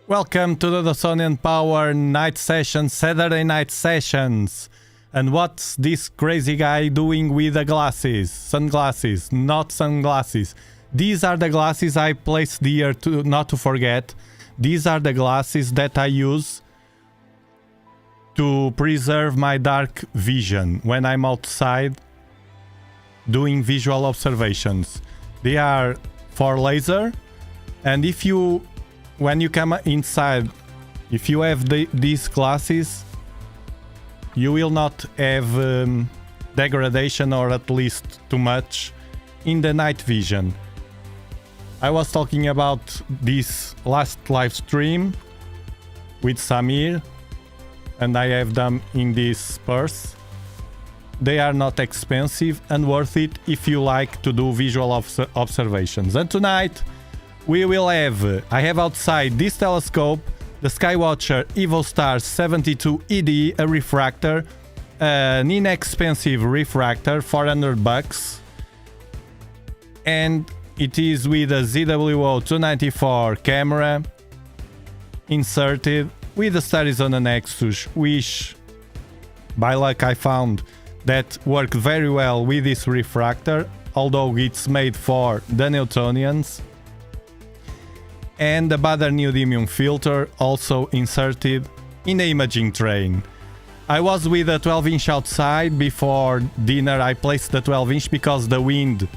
Welcome to the Dobsonian Power night session, Saturday night sessions. And what's this crazy guy doing with the glasses? Sunglasses, not sunglasses. These are the glasses I placed here to not to forget. These are the glasses that I use to preserve my dark vision when I'm outside doing visual observations. They are for laser, and when you come inside, if you have these glasses, you will not have degradation, or at least too much, in the night vision. I was talking about this last live stream with Samir, and I have them in this purse. They are not expensive and worth it if you like to do visual observations. And tonight we will I have outside this telescope, the Skywatcher EVOSTAR 72ED, a refractor, an inexpensive refractor, $400, and it is with a ZWO 294 camera inserted with the studies on the Nexus, which by luck I found that worked very well with this refractor, although it's made for the Newtonians. And the Bader neodymium filter also inserted in the imaging train. I was with a 12-inch outside. Before dinner I placed the 12-inch because the wind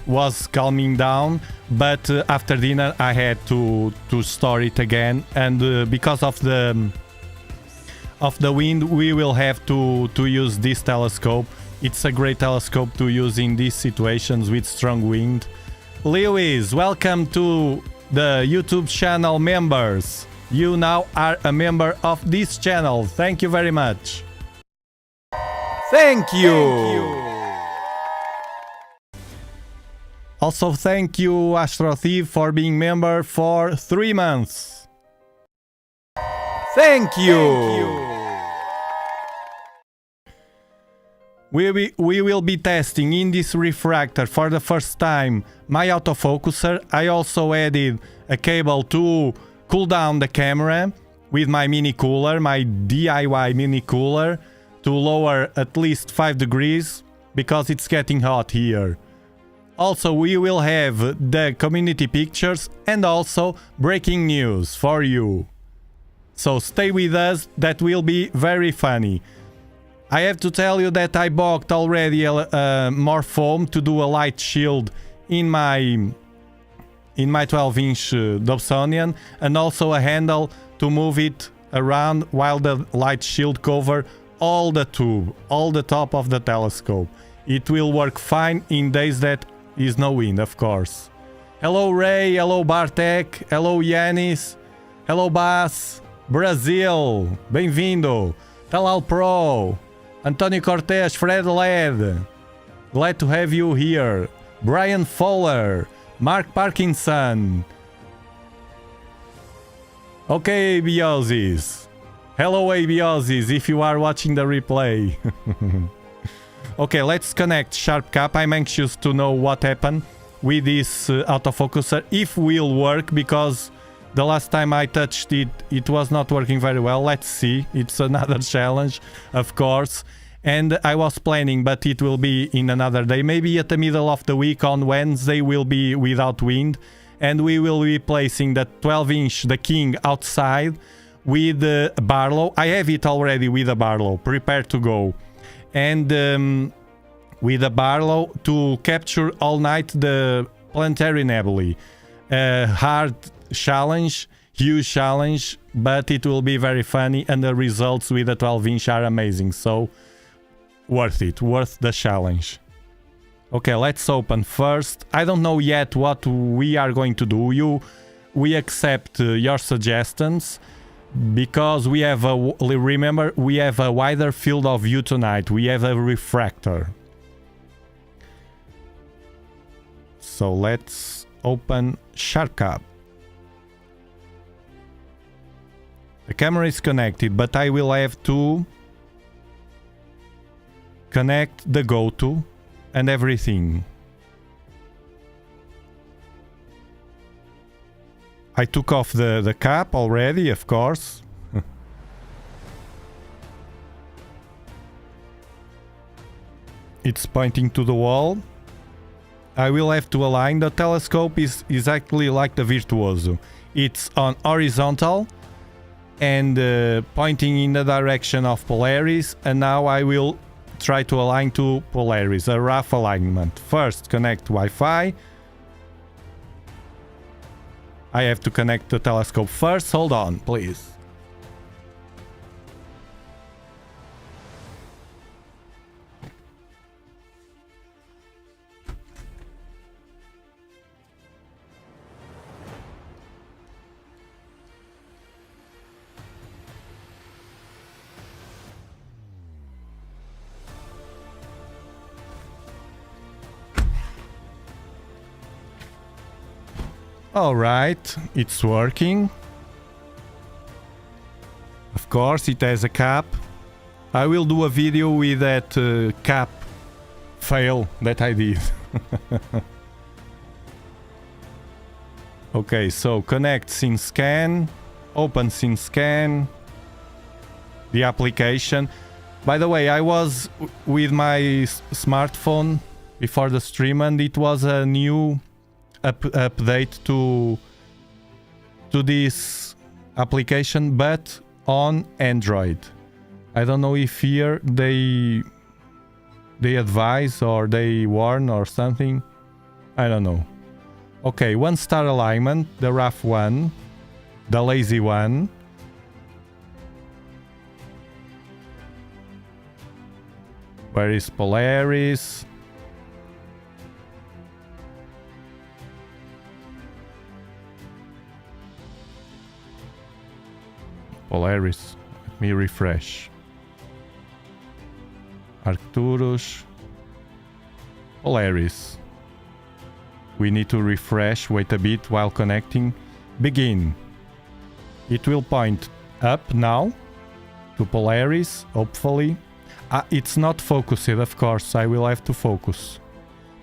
was calming down, but after dinner I had to store it again, and because of the wind we will have to use this telescope. It's a great telescope to use in these situations with strong wind. Lewis, welcome to the YouTube channel members. You now are a member of this channel. Thank you very much. Thank you. Also, thank you, Astro Thief, for being member for 3 months. Thank you. We will be testing in this refractor for the first time my autofocuser. I also added a cable to cool down the camera with my mini cooler, my DIY mini cooler, to lower at least 5 degrees because it's getting hot here. Also, we will have the community pictures and also breaking news for you. So stay with us, that will be very funny. I have to tell you that I bought already more foam to do a light shield in my 12-inch Dobsonian, and also a handle to move it around while the light shield cover all the tube, all the top of the telescope. It will work fine in days that is no wind, of course. Hello Ray, hello Bartek, hello Yanis, hello Bas, Brazil, bem-vindo, Talal Pro, Antonio Cortes, Fred Led, glad to have you here, Brian Fowler, Mark Parkinson. Okay, Abiosis. Hello, Abiosis, if you are watching the replay. Okay, let's connect Sharp Cap. I'm anxious to know what happened with this autofocuser, if will work, because the last time I touched it, it was not working very well. Let's see. It's another challenge, of course. And I was planning, but it will be in another day. Maybe at the middle of the week on Wednesday will be without wind. And we will be placing the 12-inch, the King, outside with the Barlow. I have it already with a Barlow, prepared to go. And with a Barlow to capture all night the planetary nebulae. Hard challenge, huge challenge, but it will be very funny, and the results with the 12-inch are amazing, so worth it, worth the challenge. Okay, let's open first. I don't know yet what we are going to do. We accept your suggestions, because we have remember, we have a wider field of view tonight. We have a refractor. So let's open Sharp Cap. The camera is connected, but I will have to connect the go-to and everything. I took off the cap already, of course. It's pointing to the wall. I will have to align. The telescope is exactly like the Virtuoso. It's on horizontal and pointing in the direction of Polaris, and now I will try to align to Polaris, a rough alignment. First connect Wi-Fi. I have to connect the telescope first. Hold on, please. Alright, it's working. Of course, it has a cap. I will do a video with that cap fail that I did. Okay, so connect SceneScan, open SceneScan, the application. By the way, I was with my smartphone before the stream and it was a new update to this application, but on Android. I don't know if here they advise or they warn or something. I don't know. Okay, 1-star alignment, the rough one, the lazy one. Where is Polaris? Polaris. Let me refresh. Arcturus. Polaris. We need to refresh. Wait a bit while connecting. Begin. It will point up now to Polaris, hopefully. It's not focused, of course. I will have to focus.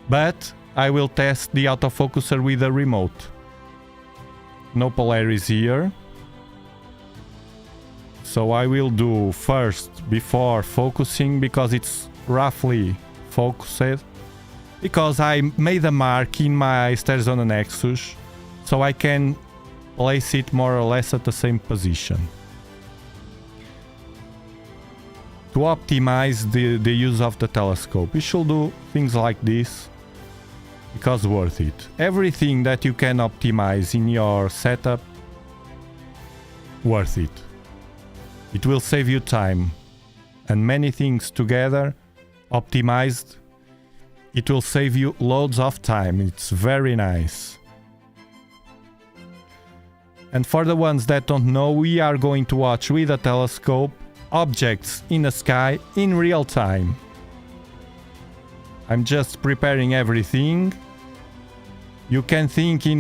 But I will test the autofocuser with a remote. No Polaris here. So I will do first before focusing because it's roughly focused. Because I made a mark in my Starzona Nexus, so I can place it more or less at the same position. To optimize the use of the telescope, you should do things like this because worth it. Everything that you can optimize in your setup, worth it. It will save you time, and many things together, optimized, it will save you loads of time. It's very nice. And for the ones that don't know, we are going to watch with a telescope objects in the sky in real time. I'm just preparing everything. You can think in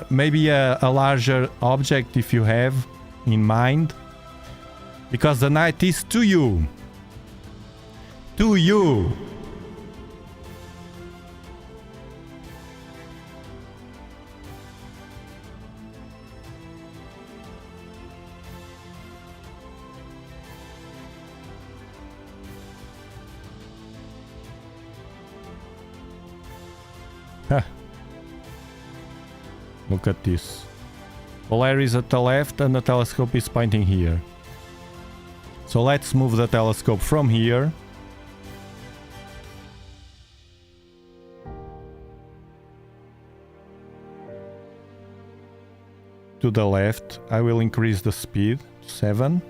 maybe a larger object if you have in mind. Because the night is to you. To you. Huh. Look at this. Polaris at the left and the telescope is pointing here. So let's move the telescope from here. To the left. I will increase the speed to 7.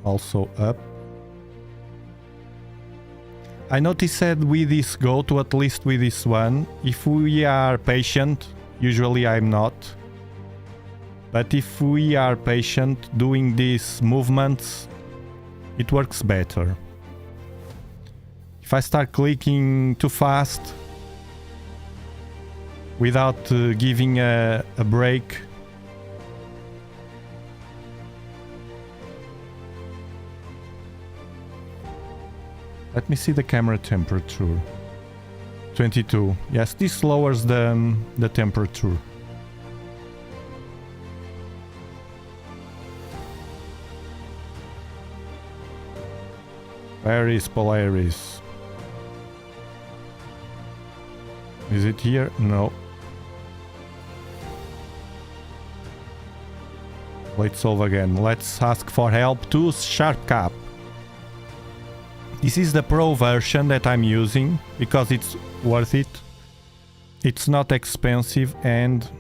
Also up. I noticed that with this go to at least with this one, if we are patient, usually I'm not, but if we are patient doing these movements, it works better. If I start clicking too fast, without giving a break, Let me see the camera temperature. 22. Yes, this lowers the temperature. Where is Polaris? Is it here? No. Let's solve again. Let's ask for help to SharpCap. This is the Pro version that I'm using because it's worth it. It's not expensive and,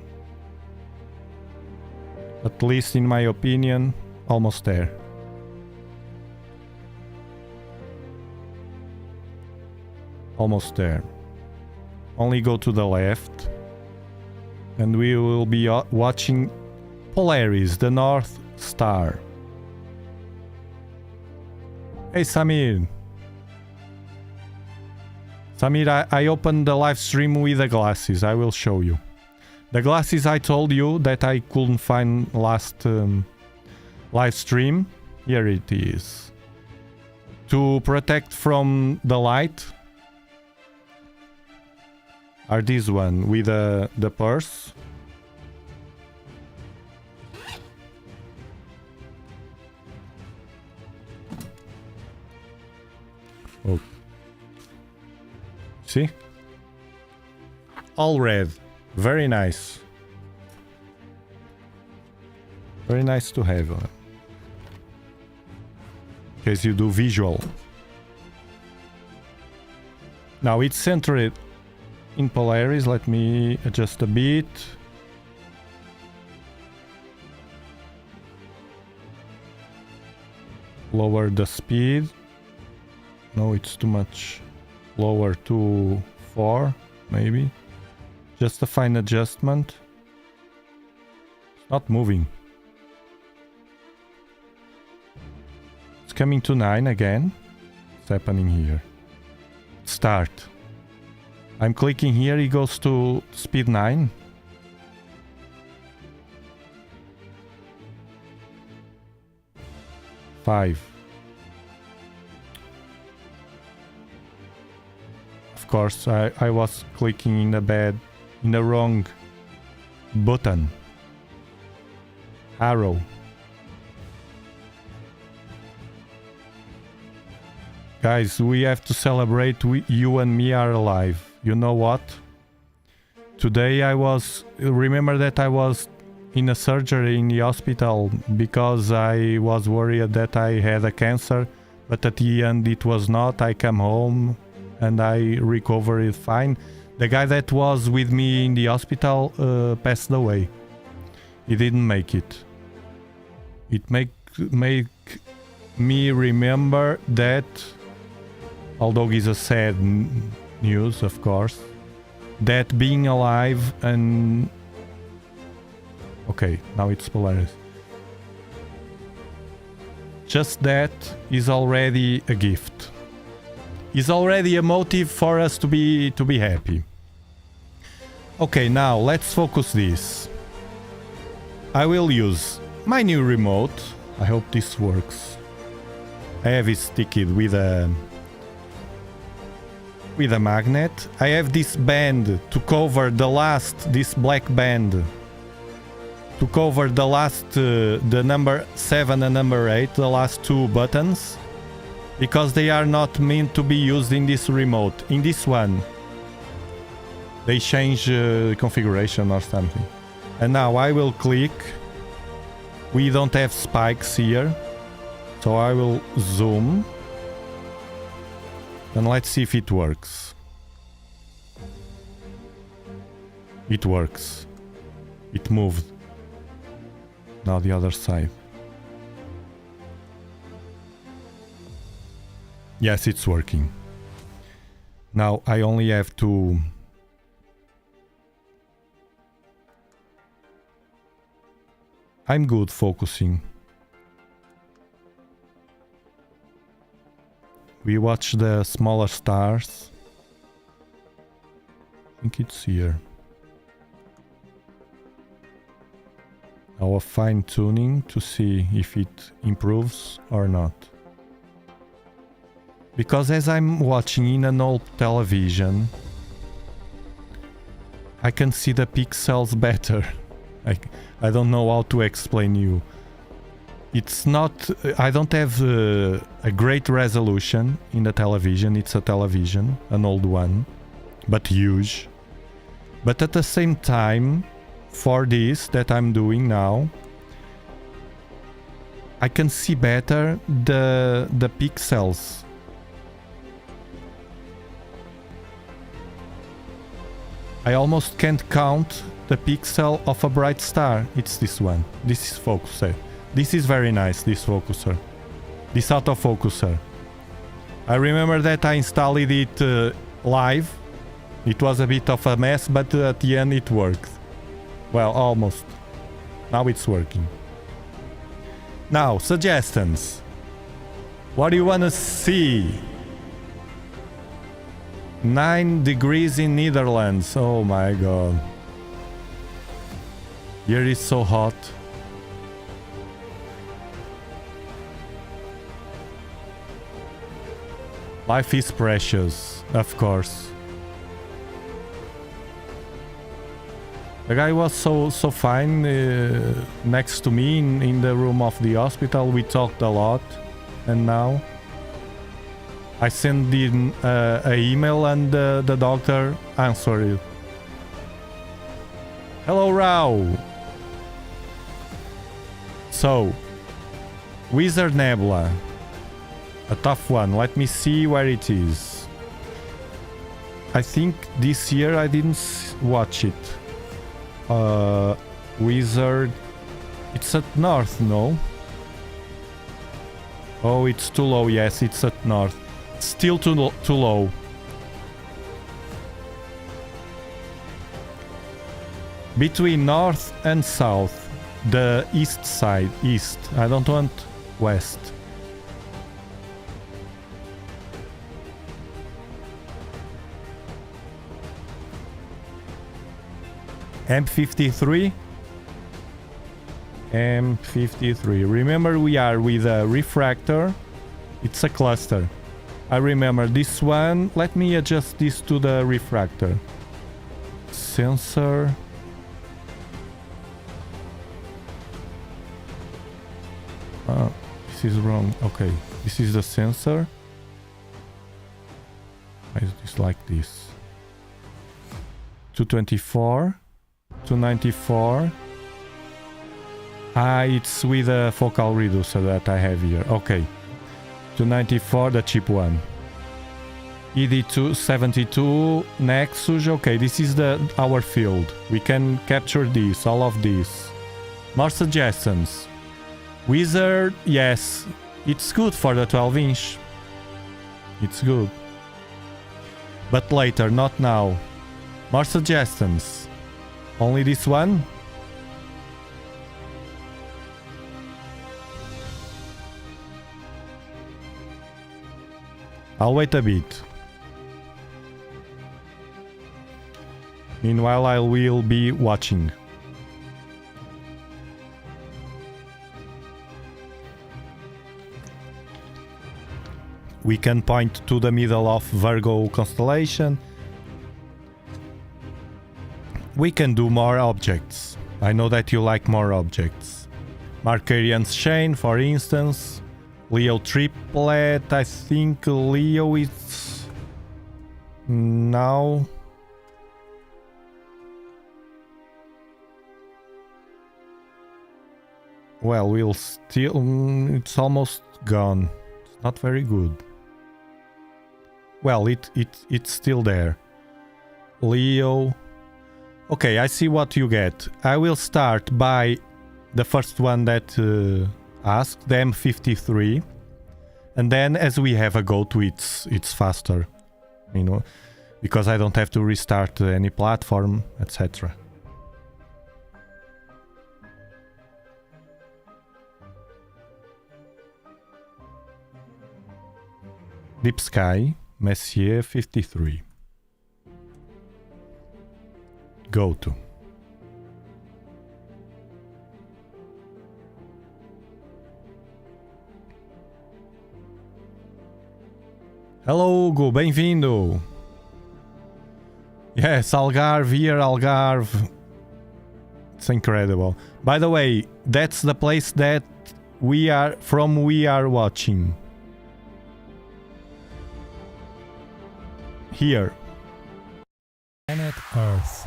at least in my opinion, almost there. Almost there. Only go to the left and we will be watching Polaris, the North Star. Hey Samir. Samir, I opened the live stream with the glasses. I will show you. The glasses I told you that I couldn't find last live stream. Here it is. To protect from the light are this one with the purse. Oh. See? All red. Very nice. Very nice to have. In case you do visual. Now it's centered in Polaris. Let me adjust a bit. Lower the speed. No, it's too much. Lower to 4, maybe. Just a fine adjustment. It's not moving. It's coming to 9 again. What's happening here? Start. I'm clicking here, it goes to speed 9. Five. Of course, I was clicking in the wrong button. Arrow. Guys, we have to celebrate. You and me are alive. You know what? Today remember that I was in a surgery in the hospital because I was worried that I had a cancer, but at the end it was not. I come home and I recovered fine. The guy that was with me in the hospital passed away. He didn't make it. It make me remember that, although it's a sad news, of course, that being alive and... Okay, now it's Polaris. Just that is already a gift. Is already a motive for us to be happy. Okay, now let's focus this. I will use my new remote. I hope this works. I have it sticked with a magnet. I have this band to cover this black band to cover the last the number 7 and number 8, the last two buttons, because they are not meant to be used in this remote. In this one they change configuration or something. And now I will click. We don't have spikes here, so I will zoom and let's see if it works. It works. It moved. Now the other side. Yes, it's working. Now I only have to I'm good focusing. We watch the smaller stars. I think it's here. Our fine tuning to see if it improves or not. Because as I'm watching in an old television, I can see the pixels better. I don't know how to explain you. It's not... I don't have a great resolution in the television. It's a television, an old one, but huge. But at the same time, for this that I'm doing now, I can see better the pixels. I almost can't count the pixel of a bright star. It's this one. This is focuser. This is very nice, this focuser. This autofocuser. I remember that I installed it live. It was a bit of a mess, but at the end it worked. Well, almost. Now it's working. Now, suggestions. What do you want to see? 9 degrees in Netherlands. Oh my god. Here is so hot. Life is precious, of course. The guy was so fine next to me in the room of the hospital. We talked a lot, and now I sent him an email and the doctor answered. Hello, Rao. So, Wizard Nebula. A tough one. Let me see where it is. I think this year I didn't watch it. Wizard... It's at north, no? Oh, it's too low. Yes, it's at north. Still too low. Between north and south. The east side. East. I don't want west. M53. M53. Remember, we are with a refractor. It's a cluster. I remember this one. Let me adjust this to the refractor. Sensor. This is wrong. Okay, this is the sensor. Why is this like this? 224. 294. It's with a focal reducer that I have here. Okay. 294, the cheap one. ED2 72 Nexus. Okay, this is our field. We can capture this, all of this. More suggestions. Wizard, yes. It's good for the 12-inch. It's good. But later, not now. More suggestions. Only this one? I'll wait a bit. Meanwhile, I will be watching. We can point to the middle of Virgo constellation. We can do more objects. I know that you like more objects. Markarian's chain, for instance. Leo triplet. I think Leo is now. Well, we'll still. It's almost gone. It's not very good. Well, it's still there. Leo. Okay, I see what you get. I will start by the first one that asked, the M53. And then as we have a go-to, it's faster. You know, because I don't have to restart any platform, etc. Deep Sky, Messier 53. Go to. Hello, Hugo, bem-vindo. Yes, Algarve here, Algarve. It's incredible. By the way, that's the place that we are watching. Here. Planet Earth.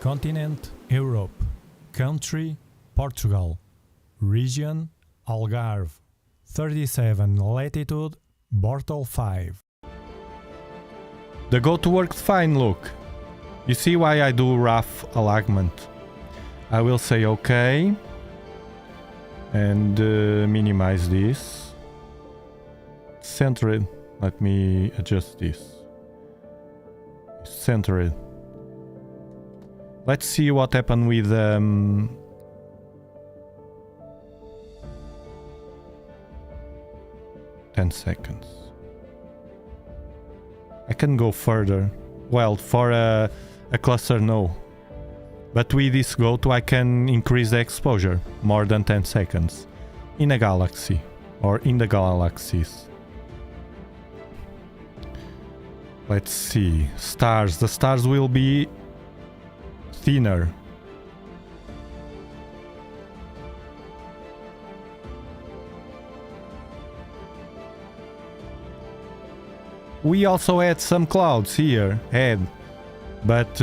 Continent Europe. Country Portugal. Region Algarve. 37 latitude Bortle 5. The goat worked fine, look. You see why I do rough alignment. I will say OK. And minimize this. Center it. Let me adjust this. Center it. Let's see what happened with 10 seconds. I can go further. Well, for a cluster, no. But with this goat, I can increase the exposure more than 10 seconds in a galaxy or in the galaxies. Let's see. Stars. The stars will be thinner. We also had some clouds here, but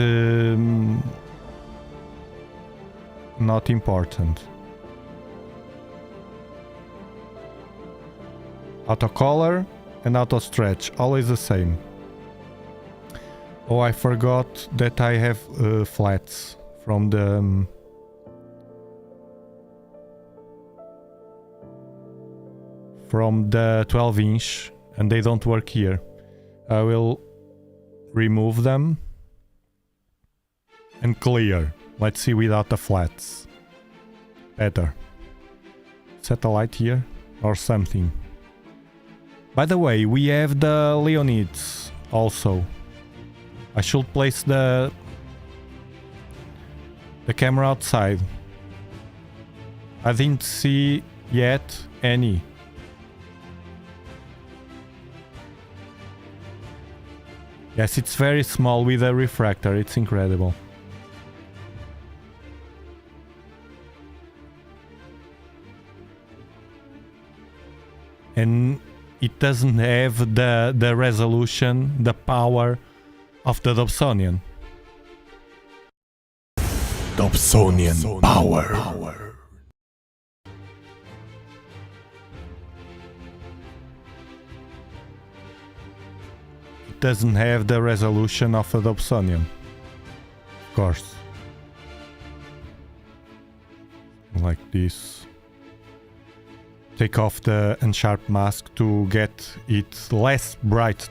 not important. Auto color and auto stretch, always the same. Oh, I forgot that I have flats from the from the 12-inch, and they don't work here. I will remove them and clear. Let's see without the flats. Better. Set a light here or something. By the way, we have the Leonids also. I should place the camera outside. I didn't see yet any. Yes, it's very small with a refractor. It's incredible. And it doesn't have the resolution, the power of the Dobsonian. Dobsonian power. It doesn't have the resolution of a Dobsonian. Of course. Like this. Take off the unsharp mask to get it less bright.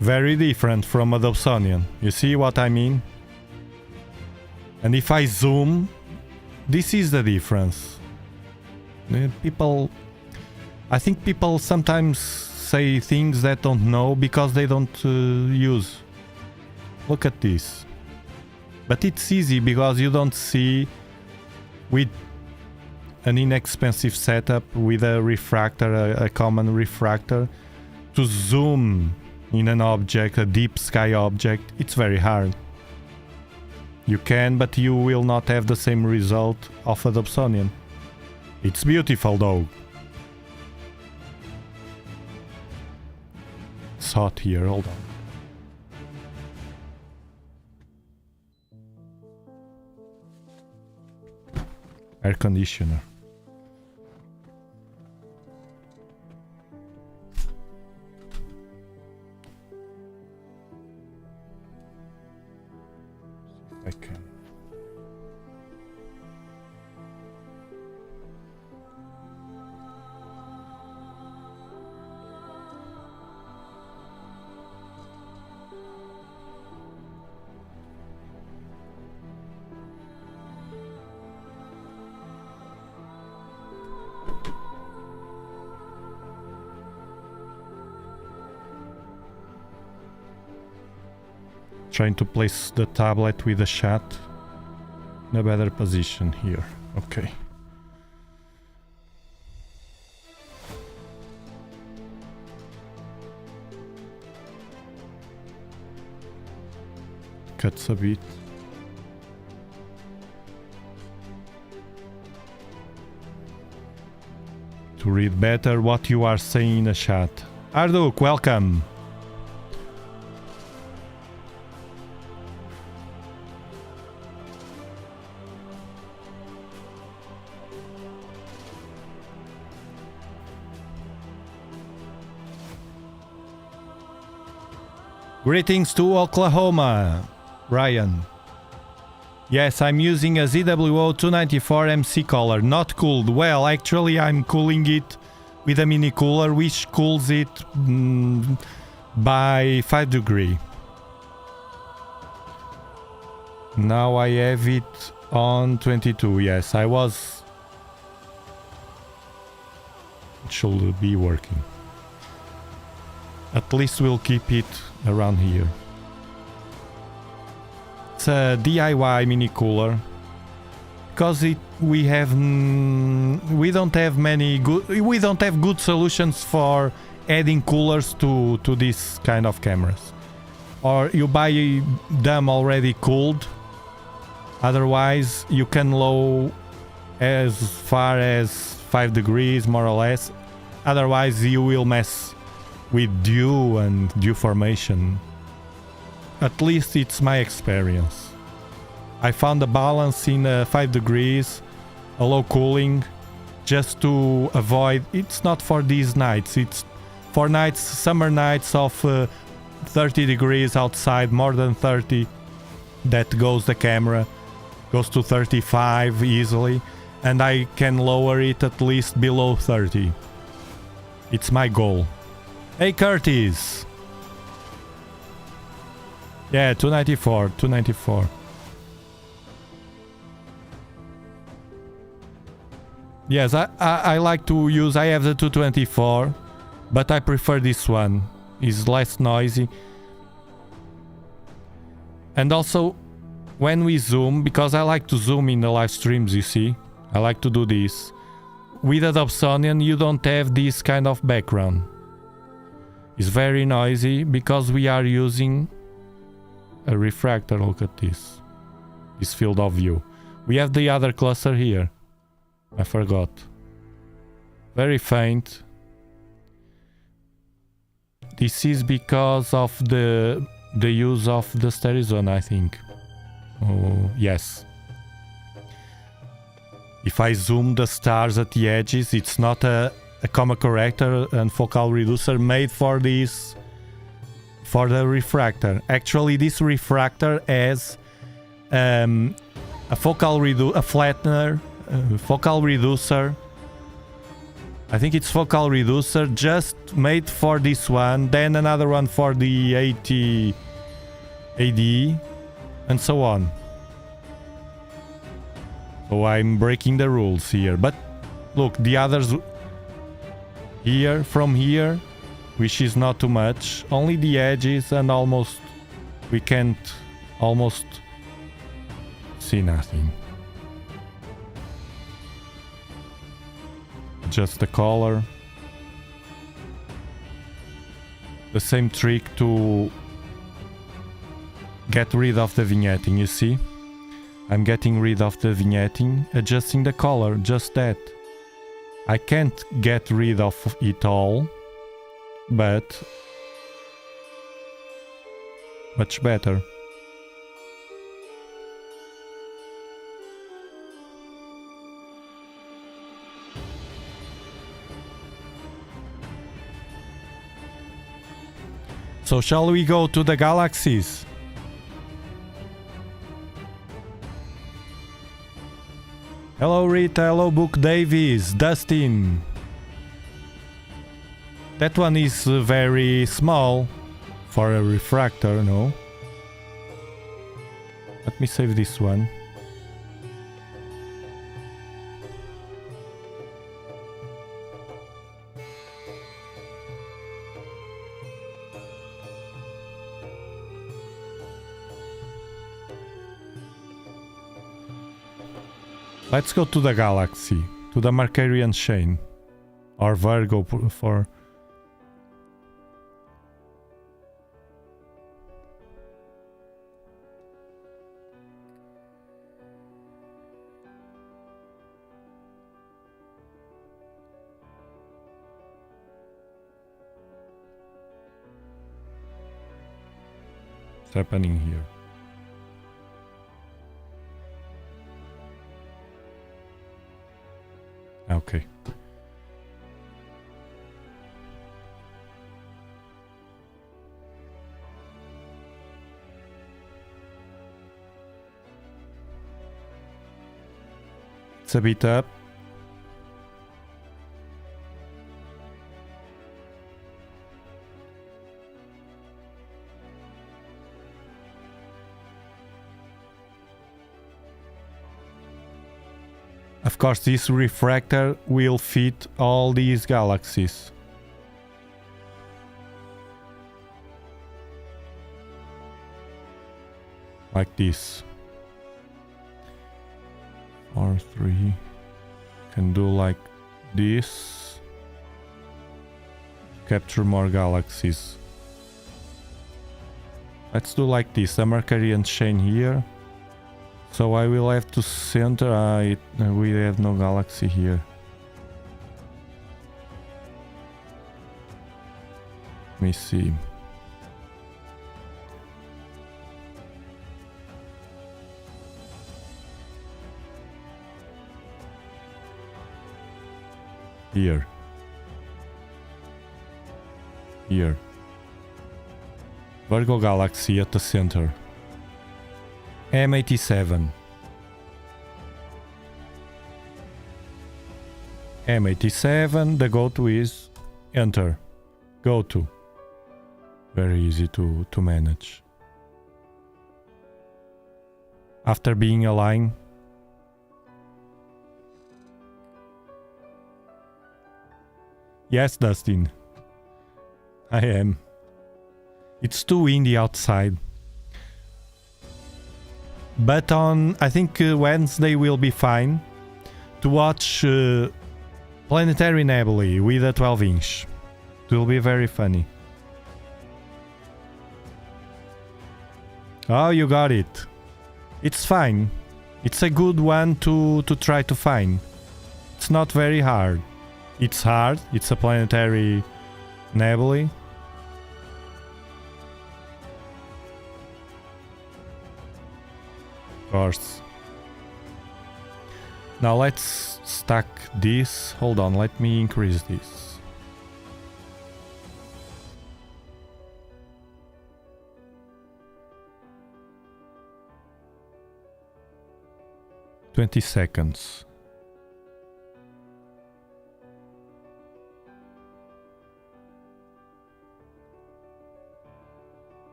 Very different from a Dobsonian. You see what I mean? And if I zoom, this is the difference. I think people sometimes say things that don't know because they don't use. Look at this. But it's easy because you don't see with an inexpensive setup with a refractor, a common refractor, to zoom in an object, a deep sky object. It's very hard. You can, but you will not have the same result of a Dobsonian. It's beautiful though. It's hot here, hold on. Air conditioner. I can. Trying to place the tablet with the shot. in a better position here. Okay. Cuts a bit. To read better what you are saying in the chat. Arduk, welcome. Greetings to Oklahoma, Ryan. Yes, I'm using a ZWO 294 MC collar, not cooled. Well, actually I'm cooling it with a mini cooler, which cools it by 5 degrees. Now I have it on 22, yes, I was... It should be working. At least we'll keep it around here. It's a DIY mini cooler because we don't have good solutions for adding coolers to this kind of cameras, or you buy them already cooled. Otherwise you can low as far as 5 degrees more or less. Otherwise you will mess with dew and dew formation. At least it's my experience. I found a balance in 5 degrees, a low cooling, just to avoid... It's not for these nights, it's for nights, summer nights of 30 degrees outside, more than 30, that goes the camera, goes to 35 easily, and I can lower it at least below 30. It's my goal. Hey Curtis! Yeah, 294, 294. Yes, I like to use... I have the 224, but I prefer this one. It's less noisy. And also, when we zoom, because I like to zoom in the live streams, you see? I like to do this. With a Dobsonian, you don't have this kind of background. It's very noisy because we are using a refractor. Look at this field of view. We have the other cluster here. I forgot. Very faint. This is because of the use of the stereo zone, I think. Oh, yes. If I zoom the stars at the edges, it's not a coma corrector and focal reducer made for this, for the refractor. Actually, this refractor has a flattener, focal reducer. I think it's focal reducer just made for this one, then another one for the 80 AD, and so on. So I'm breaking the rules here, but look, the others here, from here, which is not too much, only the edges, and almost we can't almost see nothing. Just the color. The same trick to get rid of the vignetting, you see? I'm getting rid of the vignetting, adjusting the color, just that. I can't get rid of it all, but much better. So shall we go to the galaxies? Hello Rita, hello Book Davies, Dustin. That one is very small for a refractor, no? Let me save this one. Let's go to the galaxy, to the Mercurian chain, or Virgo for... What's happening here? Okay. It's a bit up. Of course, this refractor will fit all these galaxies. Like this. 4, 3. Can do like this. Capture more galaxies. Let's do like this. A Mercurian chain here. So I will have to center... we have no galaxy here. Let me see. Here. Here. Virgo galaxy at the center. M87. M87, the go-to is enter. Go-to. Very easy to manage. After being aligned. Yes, Dustin. I am. It's too windy outside. But on, I think Wednesday will be fine to watch Planetary Nebulae with a 12-inch. It will be very funny. Oh, you got it. It's fine. It's a good one to try to find. It's not very hard. It's hard. It's a Planetary Nebulae. Of course. Now let's stack this. Hold on, let me increase this. "20 seconds.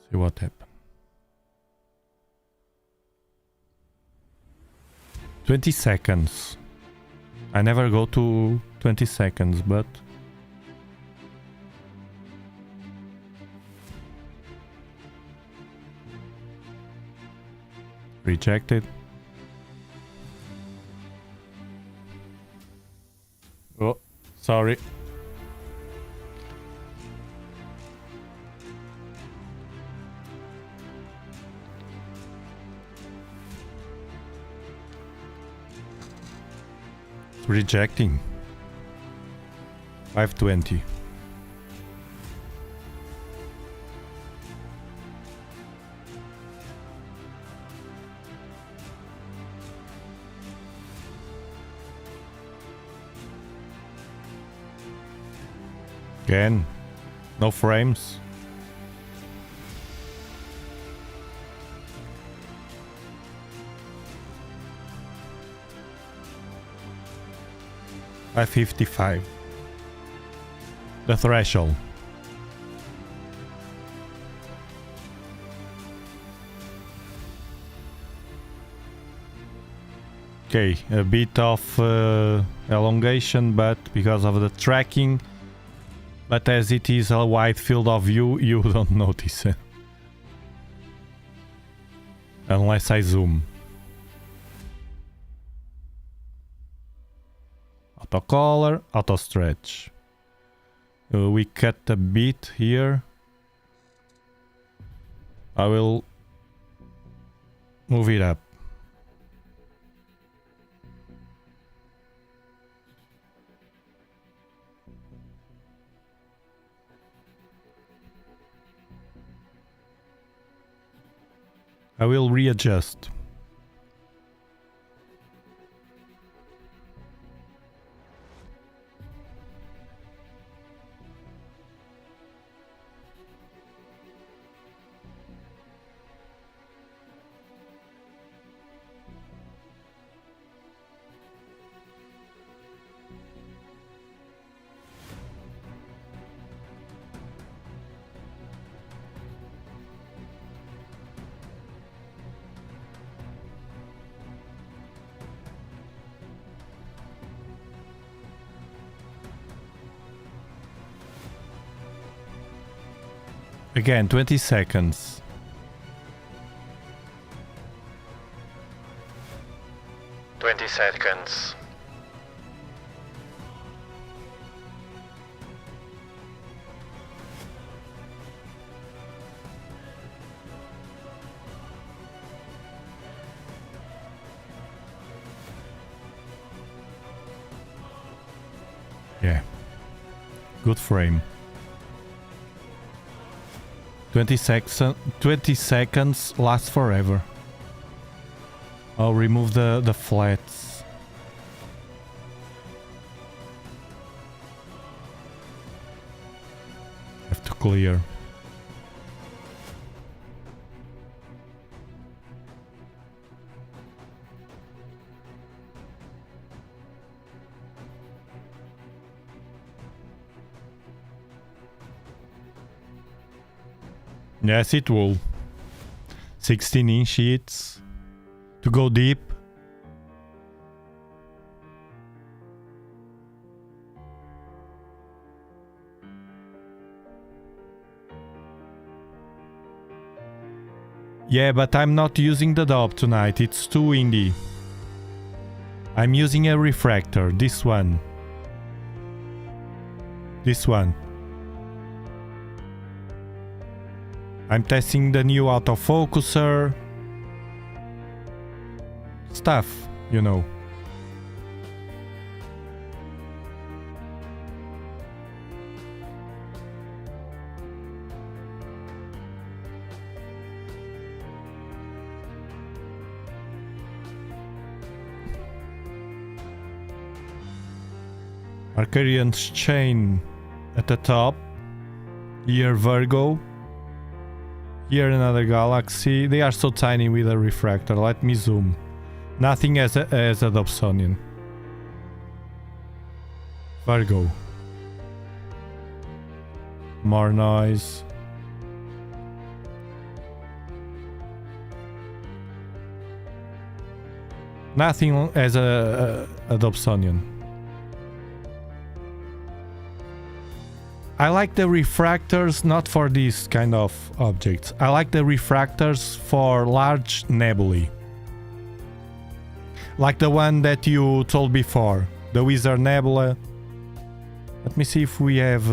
See what happens. 20 seconds. I never go to 20 seconds, but... Rejected. Oh, sorry. Rejecting. 520. Again, no frames. By 55. The threshold. Okay, a bit of elongation, but because of the tracking. But as it is a wide field of view, you don't notice. Unless I zoom. Auto color, auto stretch. We cut a bit here. I will move it up. I will readjust. Again, 20 seconds. Yeah. Good frame. 20 seconds lasts forever. I'll remove the flats. Have to clear. Yes, it will. 16-inch sheets to go deep. Yeah, but I'm not using the Dob tonight, it's too windy. I'm using a refractor, this one. This one. I'm testing the new autofocuser. Stuff, you know. Arcadian's chain at the top. Here Virgo. Here another galaxy. They are so tiny with a refractor. Let me zoom. Nothing as a Dobsonian. Virgo. More noise. Nothing as a Dobsonian. I like the refractors not for these kind of objects. I like the refractors for large nebulae. Like the one that you told before. The Wizard Nebula. Let me see if we have...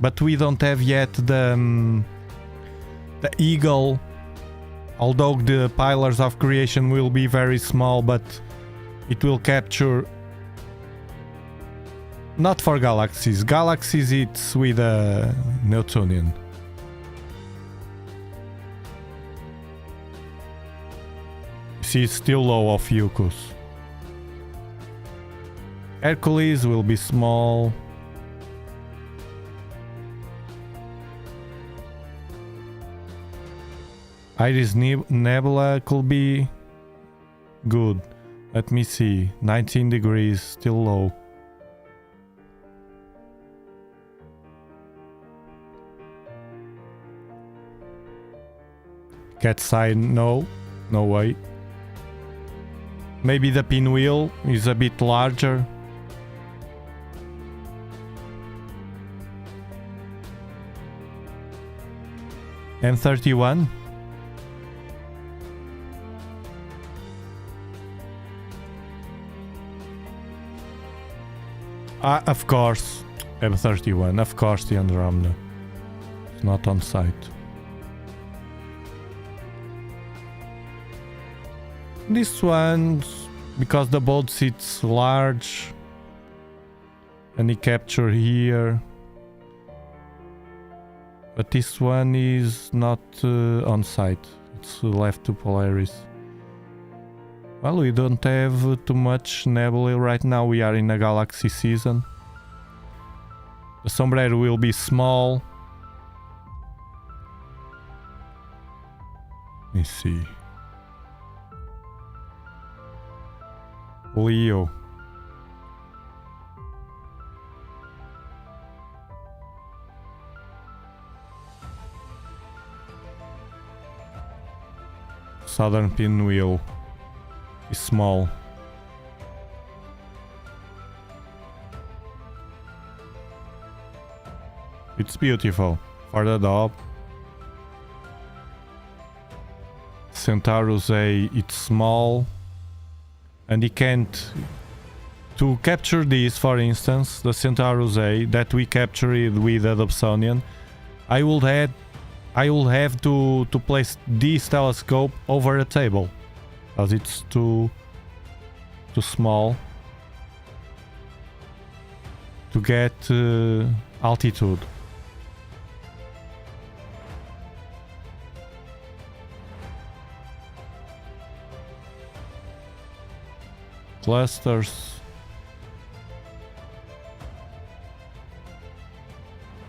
but we don't have yet the Eagle. Although the Pillars of Creation will be very small, but it will capture... Not for galaxies. Galaxies it's with a Newtonian. See, it's still low of Fucus. Hercules will be small. Iris Nebula could be good. Let me see. 19 degrees, still low. Cat's eye, no. No way. Maybe the Pinwheel is a bit larger. M31. Of course. M31. Of course the Andromeda. It's not on site. This one, because the boat sits large. And he capture here. But this one is not on site. It's left to Polaris. Well, we don't have too much nebulae right now. We are in a galaxy season. The sombrero will be small. Let me see. Leo. Southern Pinwheel is small. It's beautiful for the Dob. Centaurus A, it's small. And he can't... To capture this, for instance, the Centaurus A that we captured with the Dobsonian, I will have to place this telescope over a table, because it's too small to get altitude. Clusters.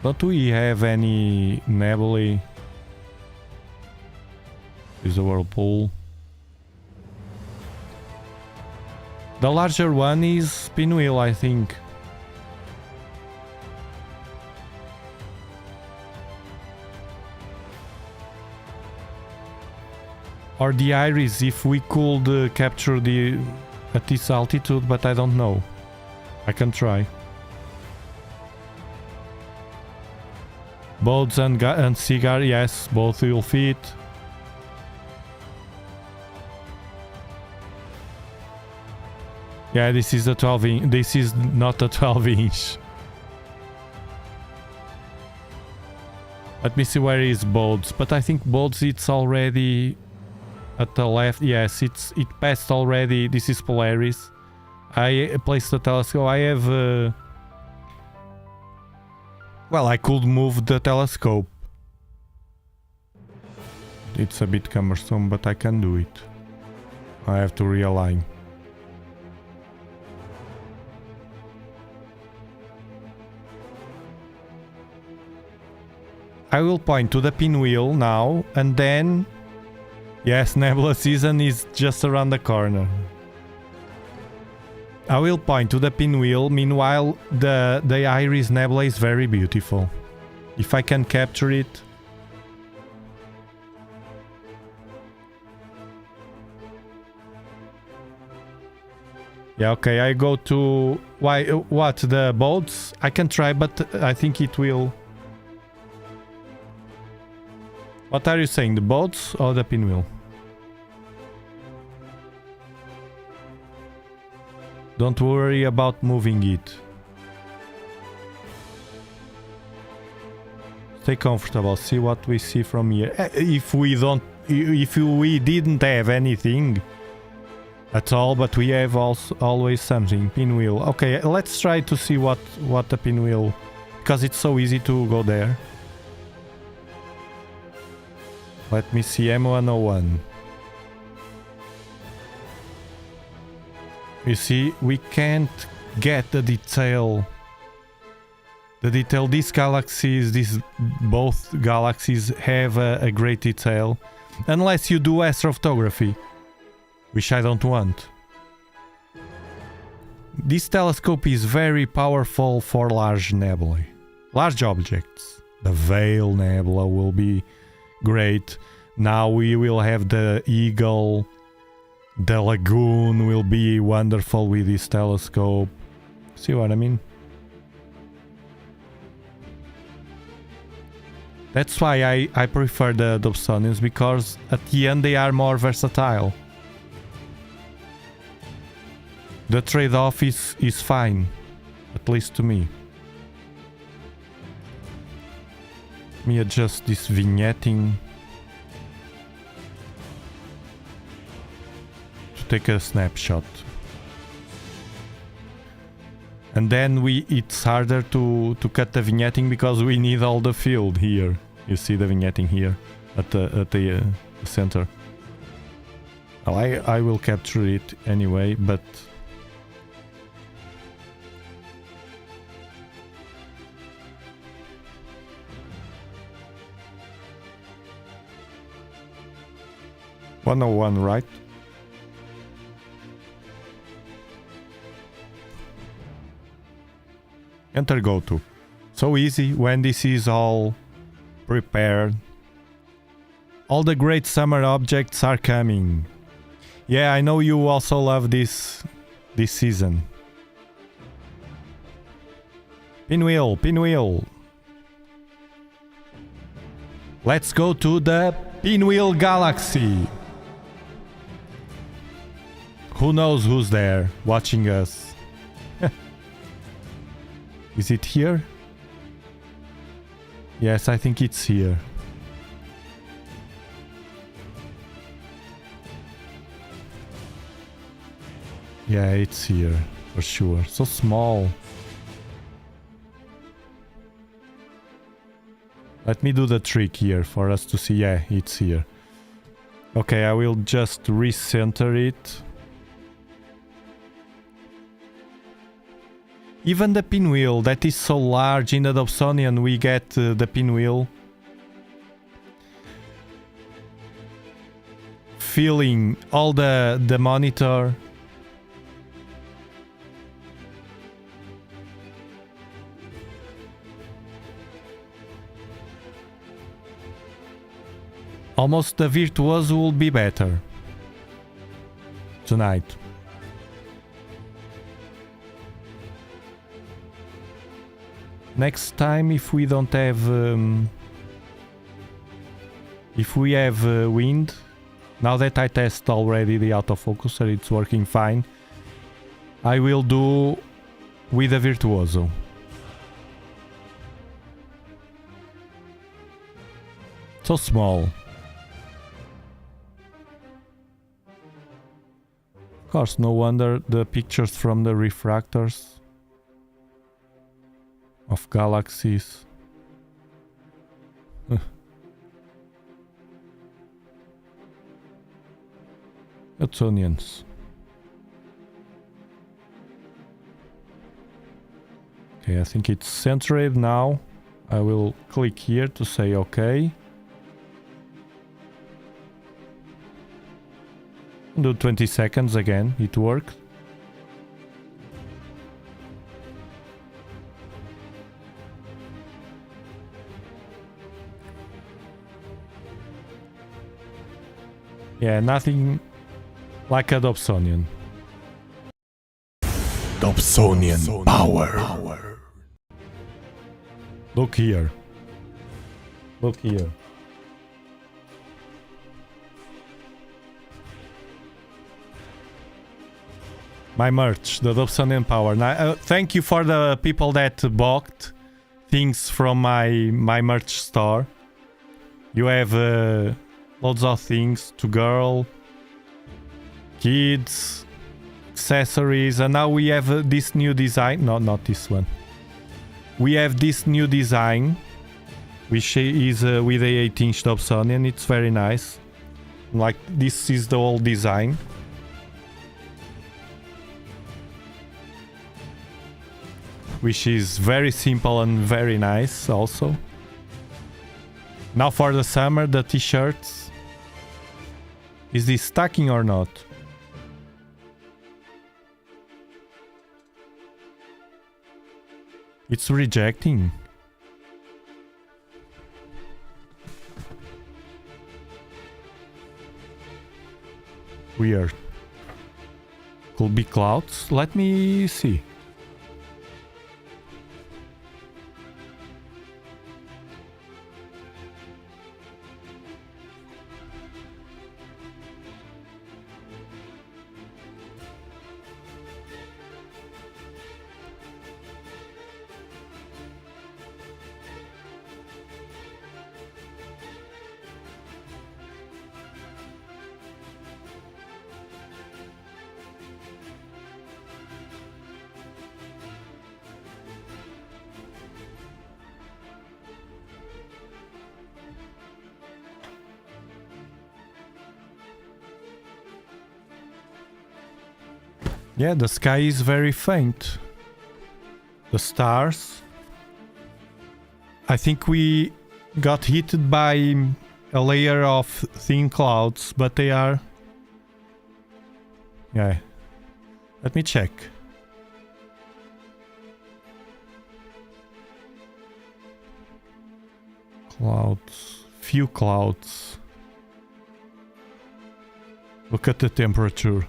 Don't we have any nebulae? Is a whirlpool. The larger one is Pinwheel, I think. Or the Iris, if we could capture the at this altitude, but I don't know. I can try. Boats and cigar, yes, both will fit. Yeah, this is a 12 inch. This is not a 12 inch. Let me see where is Boats, but I think Boats it's already at the left. Yes, it passed already. This is Polaris. I placed the telescope. I have well, I could move the telescope. It's a bit cumbersome, but I can do it. I have to realign. I will point to the Pinwheel now, and then... Yes, nebula season is just around the corner. I will point to the Pinwheel, meanwhile the Iris Nebula is very beautiful. If I can capture it... Yeah, okay, I go to... Why? What? The boats? I can try, but I think it will... What are you saying? The boats or the Pinwheel? Don't worry about moving it. Stay comfortable. See what we see from here. If we didn't have anything at all, but we have also always something. Pinwheel. Okay, let's try to see what the Pinwheel, because it's so easy to go there. Let me see, M101. You see, we can't get the detail. The detail, these galaxies, both galaxies have a great detail. Unless you do astrophotography, which I don't want. This telescope is very powerful for large nebulae. Large objects. The Veil Nebula will be great. Now we will have the Eagle. The Lagoon will be wonderful with this telescope. See what I mean? That's why I prefer the Dobsonians, because at the end they are more versatile. The trade-off is fine. But at least to me. Let me adjust this vignetting to take a snapshot. And then it's harder to cut the vignetting because we need all the field here. You see the vignetting here at the center. Well, I will capture it anyway, but (101), right? Enter go to. So easy when this is all prepared. All the great summer objects are coming. Yeah, I know you also love this season. Pinwheel, Pinwheel. Let's go to the Pinwheel Galaxy. Who knows who's there watching us? Is it here? Yes, I think it's here. Yeah, it's here for sure. So small. Let me do the trick here for us to see. Yeah, it's here. Okay, I will just recenter it. Even the pinwheel that is so large in the Dobsonian, we get the pinwheel filling all the monitor. Almost the Virtuoso will be better tonight. Next time, if we don't have, if we have wind, now that I test already the autofocuser, it's working fine. I will do with a Virtuoso. So small. Of course, no wonder the pictures from the refractors of galaxies. Dobsonians. Okay, I think it's centered now. I will click here to say OK. Do 20 seconds again, it worked. Yeah, nothing like a Dobsonian. Dobsonian power. Look here. Look here. My merch, the Dobsonian power. Now, thank you for the people that bought things from my merch store. You have loads of things to girl, kids, accessories, and now we have this new design. No, not this one. We have this new design, which is with a 8-inch Dobsonian. It's very nice. Like, this is the old design. Which is very simple and very nice also. Now for the summer, the t-shirts. Is this stacking or not? It's rejecting. Weird. Could be clouds. Let me see. Yeah, the sky is very faint. The stars. I think we got hit by a layer of thin clouds, but they are... Yeah. Let me check. Clouds. Few clouds. Look at the temperature.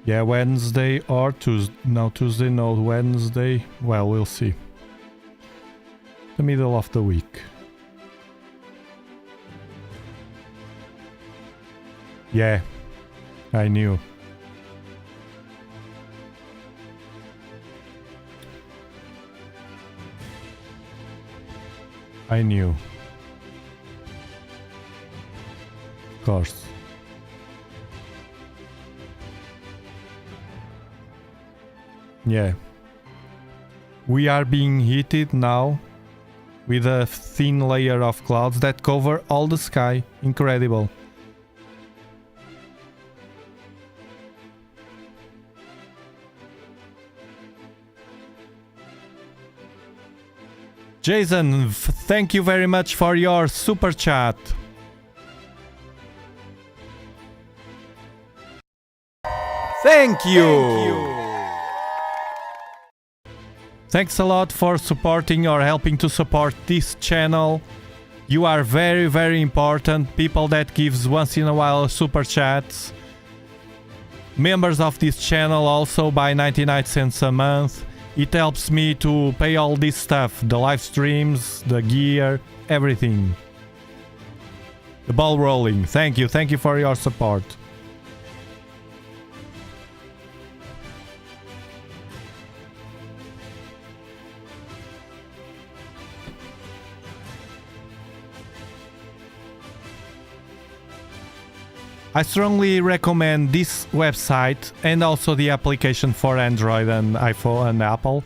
Yeah, Wednesday or Tuesday. No, Tuesday, no, Wednesday. Well, we'll see. The middle of the week. Yeah, I knew. I knew. Of course. Yeah. We are being heated now with a thin layer of clouds that cover all the sky. Incredible. Jason, thank you very much for your super chat. Thank you. Thanks a lot for supporting or helping to support this channel. You are very, very important. People that gives once in a while super chats. Members of this channel also buy 99 cents a month. It helps me to pay all this stuff. The live streams, the gear, everything. The ball rolling. Thank you. Thank you for your support. I strongly recommend this website and also the application for Android and iPhone and Apple,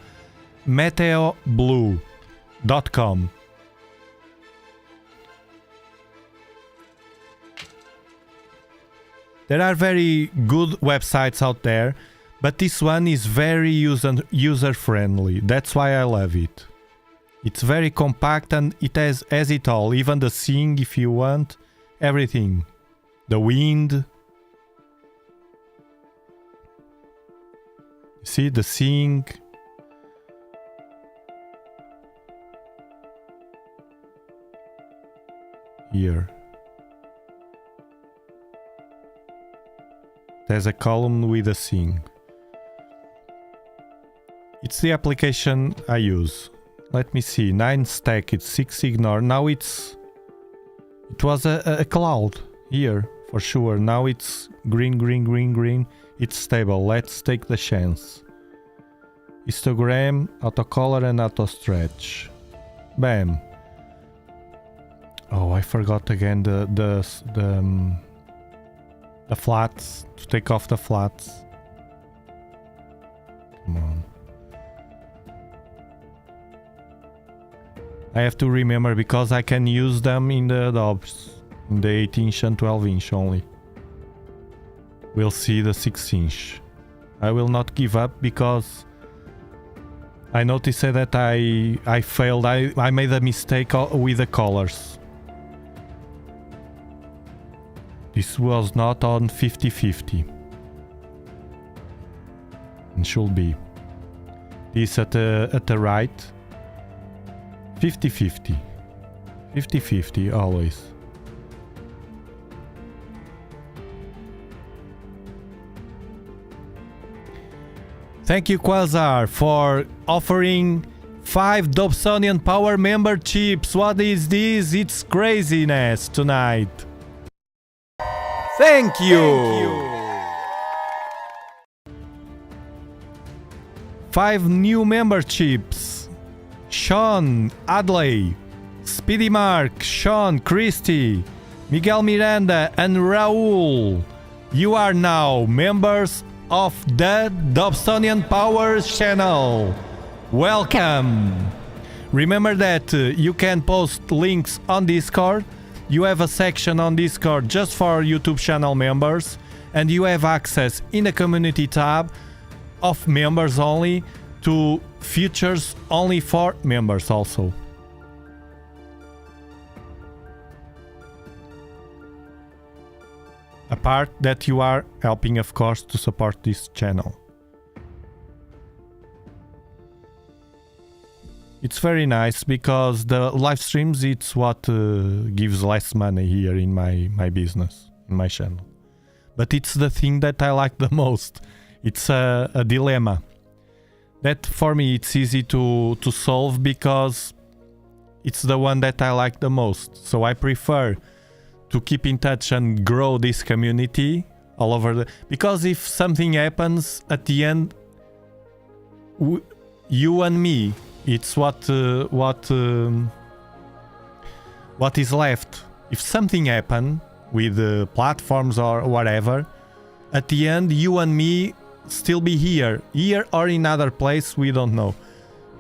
meteoblue.com. There are very good websites out there, but this one is very user-friendly. That's why I love it. It's very compact and it has it all, even the seeing if you want, everything. The wind. See the seeing. Here. There's a column with a seeing. It's the application I use. Let me see. 9 stack, it's 6 ignore. Now it was a cloud here. For sure, now it's green, green, green, green. It's stable. Let's take the chance. Histogram, autocolor and auto stretch. Bam. Oh, I forgot again the flats. To take off the flats. Come on. I have to remember because I can use them in the Dobs. The 8-inch and 12-inch only. We'll see the 6-inch. I will not give up because I noticed that I failed. I made a mistake with the colors. This was not on 50-50. It should be. This at the right. 50-50. 50-50 always. Thank you, Quasar, for offering 5 Dobsonian Power memberships. What is this? It's craziness tonight. Thank you. 5 new memberships. Sean, Adley, Speedy Mark, Sean, Christy, Miguel Miranda, and Raul. You are now members of the Dobsonian Power channel. Welcome. Remember that you can post links on Discord. You have a section on Discord just for YouTube channel members, and you have access in the community tab of members only to features only for members also. Apart that you are helping, of course, to support this channel. It's very nice because the live streams, it's what gives less money here in my business, in my channel. But it's the thing that I like the most. It's a dilemma. That for me it's easy to solve because it's the one that I like the most. So I prefer to keep in touch and grow this community all over the... Because if something happens at the end, you and me, it's what is left. If something happen with platforms or whatever, at the end you and me still be here or in other place, we don't know.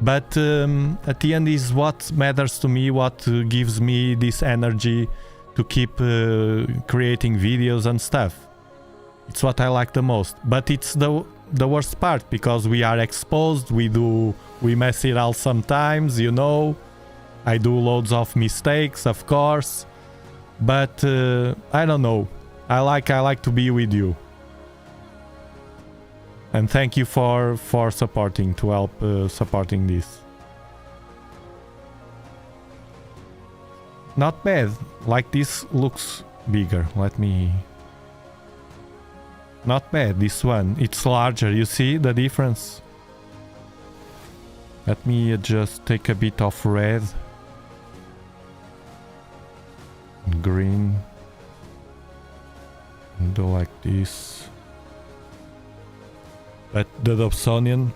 But at the end is what matters to me, what gives me this energy to keep creating videos and stuff. It's what I like the most. But it's the worst part because we are exposed, we mess it all sometimes, you know. I do loads of mistakes, of course, but I don't know. I like to be with you. And thank you for supporting, to help supporting this. Not bad. Like this looks bigger. Let me... Not bad, this one. It's larger. You see the difference? Let me just take a bit of red. Green. And do like this. But the Dobsonian,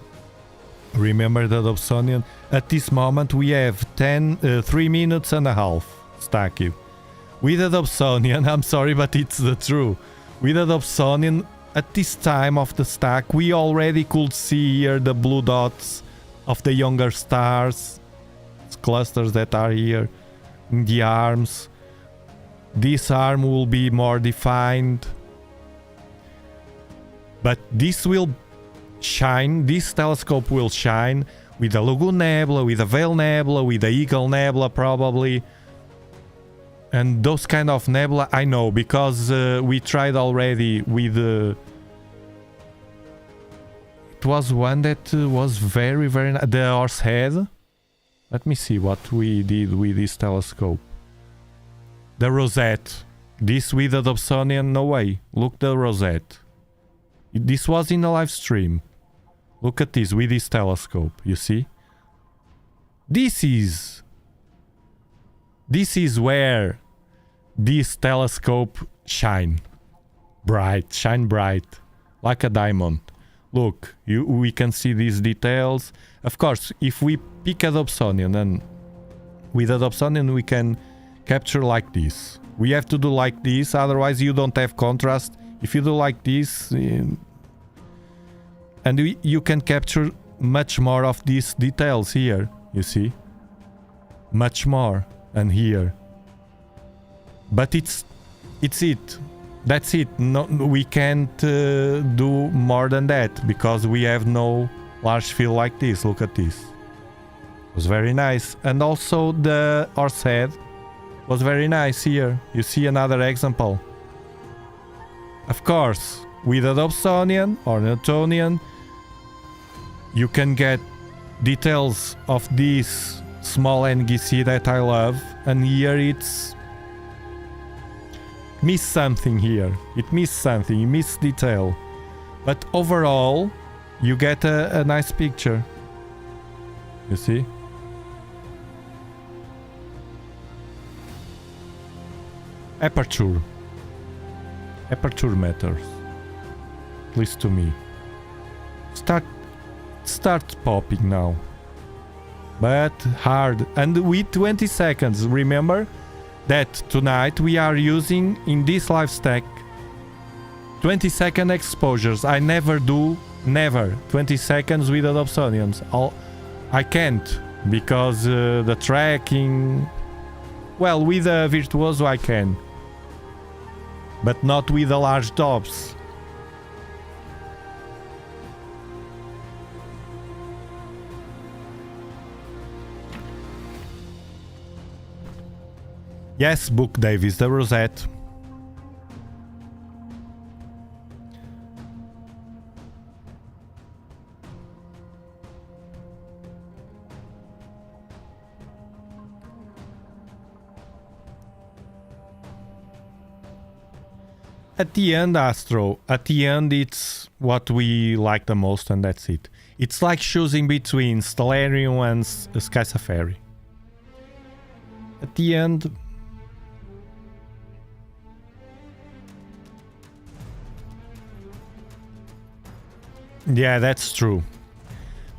remember the Dobsonian? At this moment we have 3 minutes and a half stack it. With the Dobsonian, I'm sorry but it's the truth. With the Dobsonian, at this time of the stack, we already could see here the blue dots of the younger stars, clusters that are here in the arms. This arm will be more defined. But this will shine, this telescope will shine with the Lagoon Nebula, with the Veil Nebula, with the Eagle Nebula probably. And those kind of nebula I know because we tried already with... it was one that was very nice. The horse head. Let me see what we did with this telescope. The rosette. This with the Dobsonian, no way. Look the rosette. This was in a live stream. Look at this with this telescope, you see? This is where this telescope shine bright, like a diamond. Look, we can see these details. Of course, if we pick a Dobsonian and with a Dobsonian we can capture like this. We have to do like this, otherwise you don't have contrast. If you do like this, and you can capture much more of these details here, you see? Much more, and here. But it's it. That's it. No, we can't do more than that because we have no large field like this. Look at this. It was very nice. And also the horse head was very nice here. You see another example. Of course, with a Dobsonian or Newtonian, you can get details of this small NGC that I love, and here it's missed something here. It missed something, it missed detail. But overall, you get a nice picture. You see? Aperture. Aperture matters. At least to me. Start popping now. But hard. And with 20 seconds. Remember that tonight we are using in this live stack 20-second exposures. I never do 20 seconds with the Dobsonians. I can't because the tracking. Well, with a Virtuoso I can, but not with the large Dobs. Yes, Book Davis, the rosette. At the end, Astro, at the end it's what we like the most and that's it. It's like choosing between Stellarium and Sky Safari. At the end... Yeah, that's true.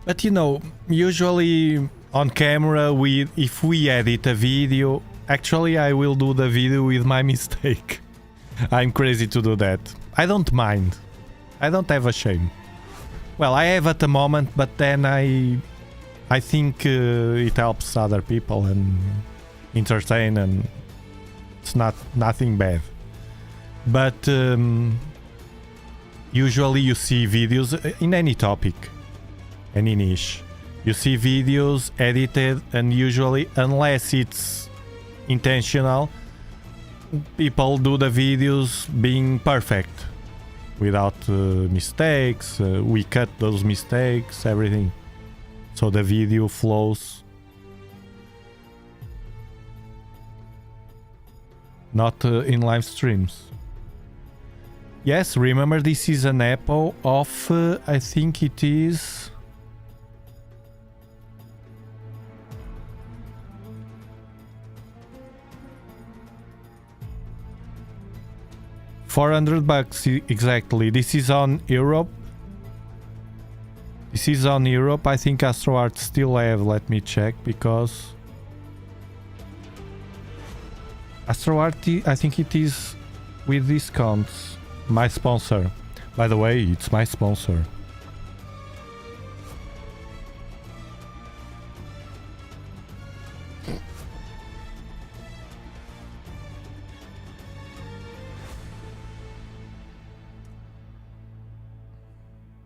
But you know, usually on camera, if we edit a video... Actually, I will do the video with my mistake. I'm crazy to do that. I don't mind. I don't have a shame. Well, I have at the moment, but then I think it helps other people and entertain, and it's nothing bad. But usually you see videos in any topic, any niche. You see videos edited, and usually, unless it's intentional, people do the videos being perfect, without mistakes. We cut those mistakes, everything, so the video flows. Not in live streams. Yes, remember this is an Apple of, I think it is... $400 exactly. This is on Europe. This is on Europe. I think AstroArt still have. Let me check, because AstroArt, I think it is with discounts. My sponsor. By the way, it's my sponsor.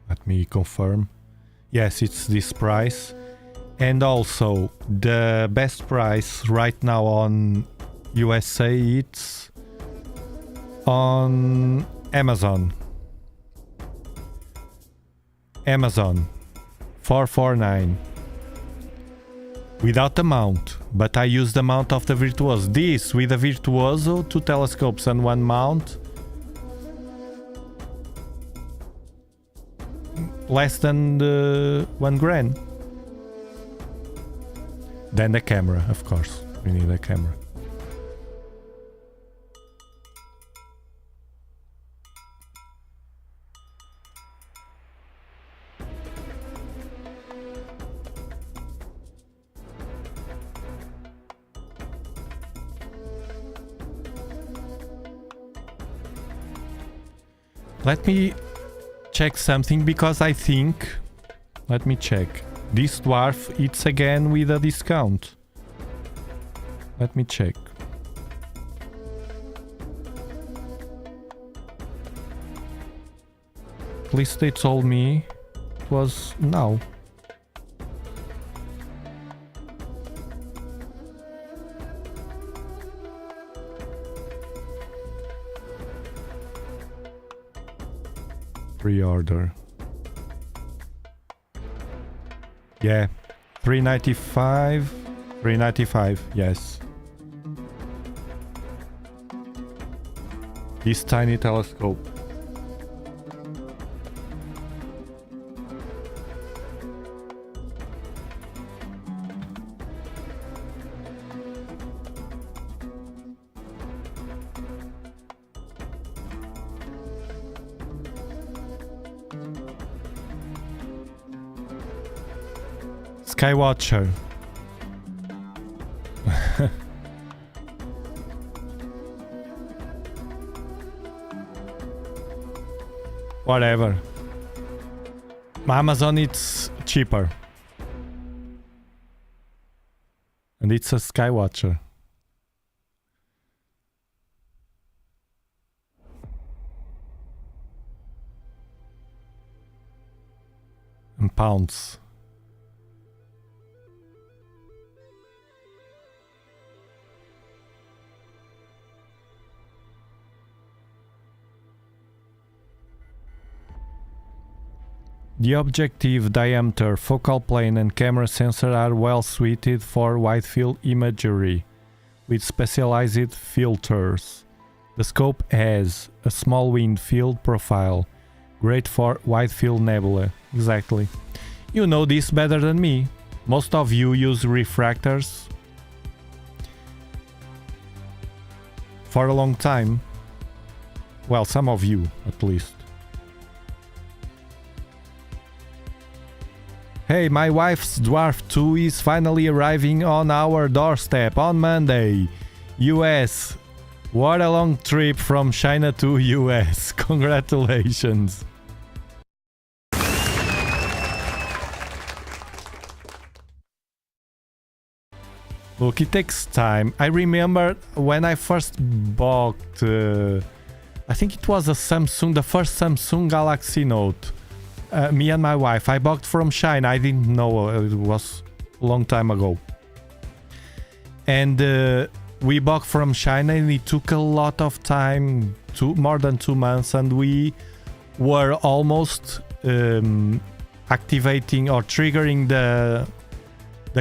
Let me confirm. Yes, it's this price. And also, the best price right now on USA, it's on Amazon. Amazon, $449. Without the mount, but I use the mount of the Virtuoso. This with the Virtuoso, 2 telescopes and 1 mount. Less than $1,000. Then the camera, of course. We need a camera. Let me check something, because I think... Let me check. This dwarf, it's again with a discount. Let me check. At least they told me it was now. Pre-order. Yeah, $395. $395, yes. This tiny telescope. Skywatcher. Whatever. Amazon, it's cheaper. And it's a Skywatcher. And pounds. The objective, diameter, focal plane and camera sensor are well suited for wide field imagery with specialized filters. The scope has a small wind field profile, great for wide field nebula. Exactly. You know this better than me. Most of you use refractors for a long time. Well, some of you at least. Hey, my wife's Dwarf 2 is finally arriving on our doorstep on Monday. US. What a long trip from China to US. Congratulations. Look, it takes time. I remember when I first bought, I think it was a Samsung, the first Samsung Galaxy Note. Me and my wife, I bought from China. I didn't know, it was a long time ago. And we bought from China and it took a lot of time, more than 2 months, and we were almost activating or triggering the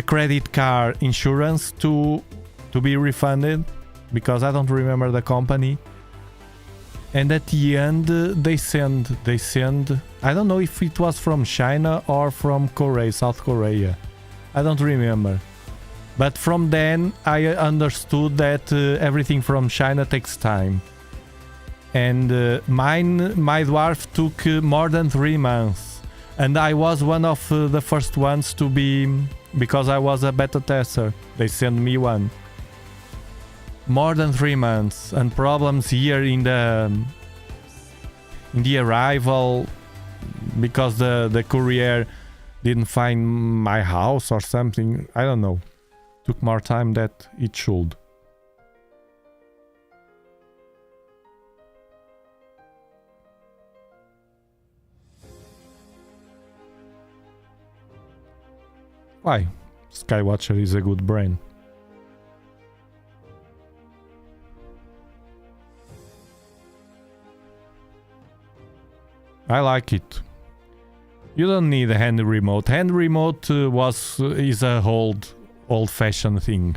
credit card insurance to be refunded, because I don't remember the company. And at the end they send, I don't know if it was from China or from Korea, South Korea. I don't remember. But from then I understood that everything from China takes time. And my Dwarf took more than 3 months. And I was one of the first ones to be, because I was a beta tester. They sent me one. More than 3 months, and problems here in the arrival, because the courier didn't find my house or something. I don't know. Took more time than it should. Why? Skywatcher is a good brand. I like it. You don't need a hand remote. Hand remote is a old-fashioned thing.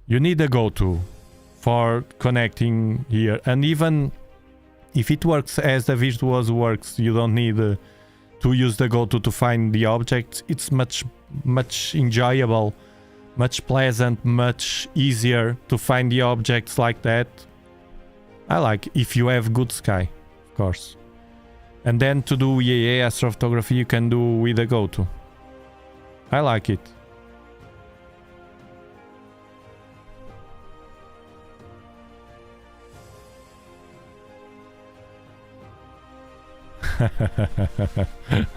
You need a go-to for connecting here, and even if it works as the Virtuos works, you don't need to use the go-to to find the objects. It's much enjoyable, much pleasant, much easier to find the objects like that. I like if you have good sky, of course. And then to do EAA astrophotography you can do with a go-to. I like it.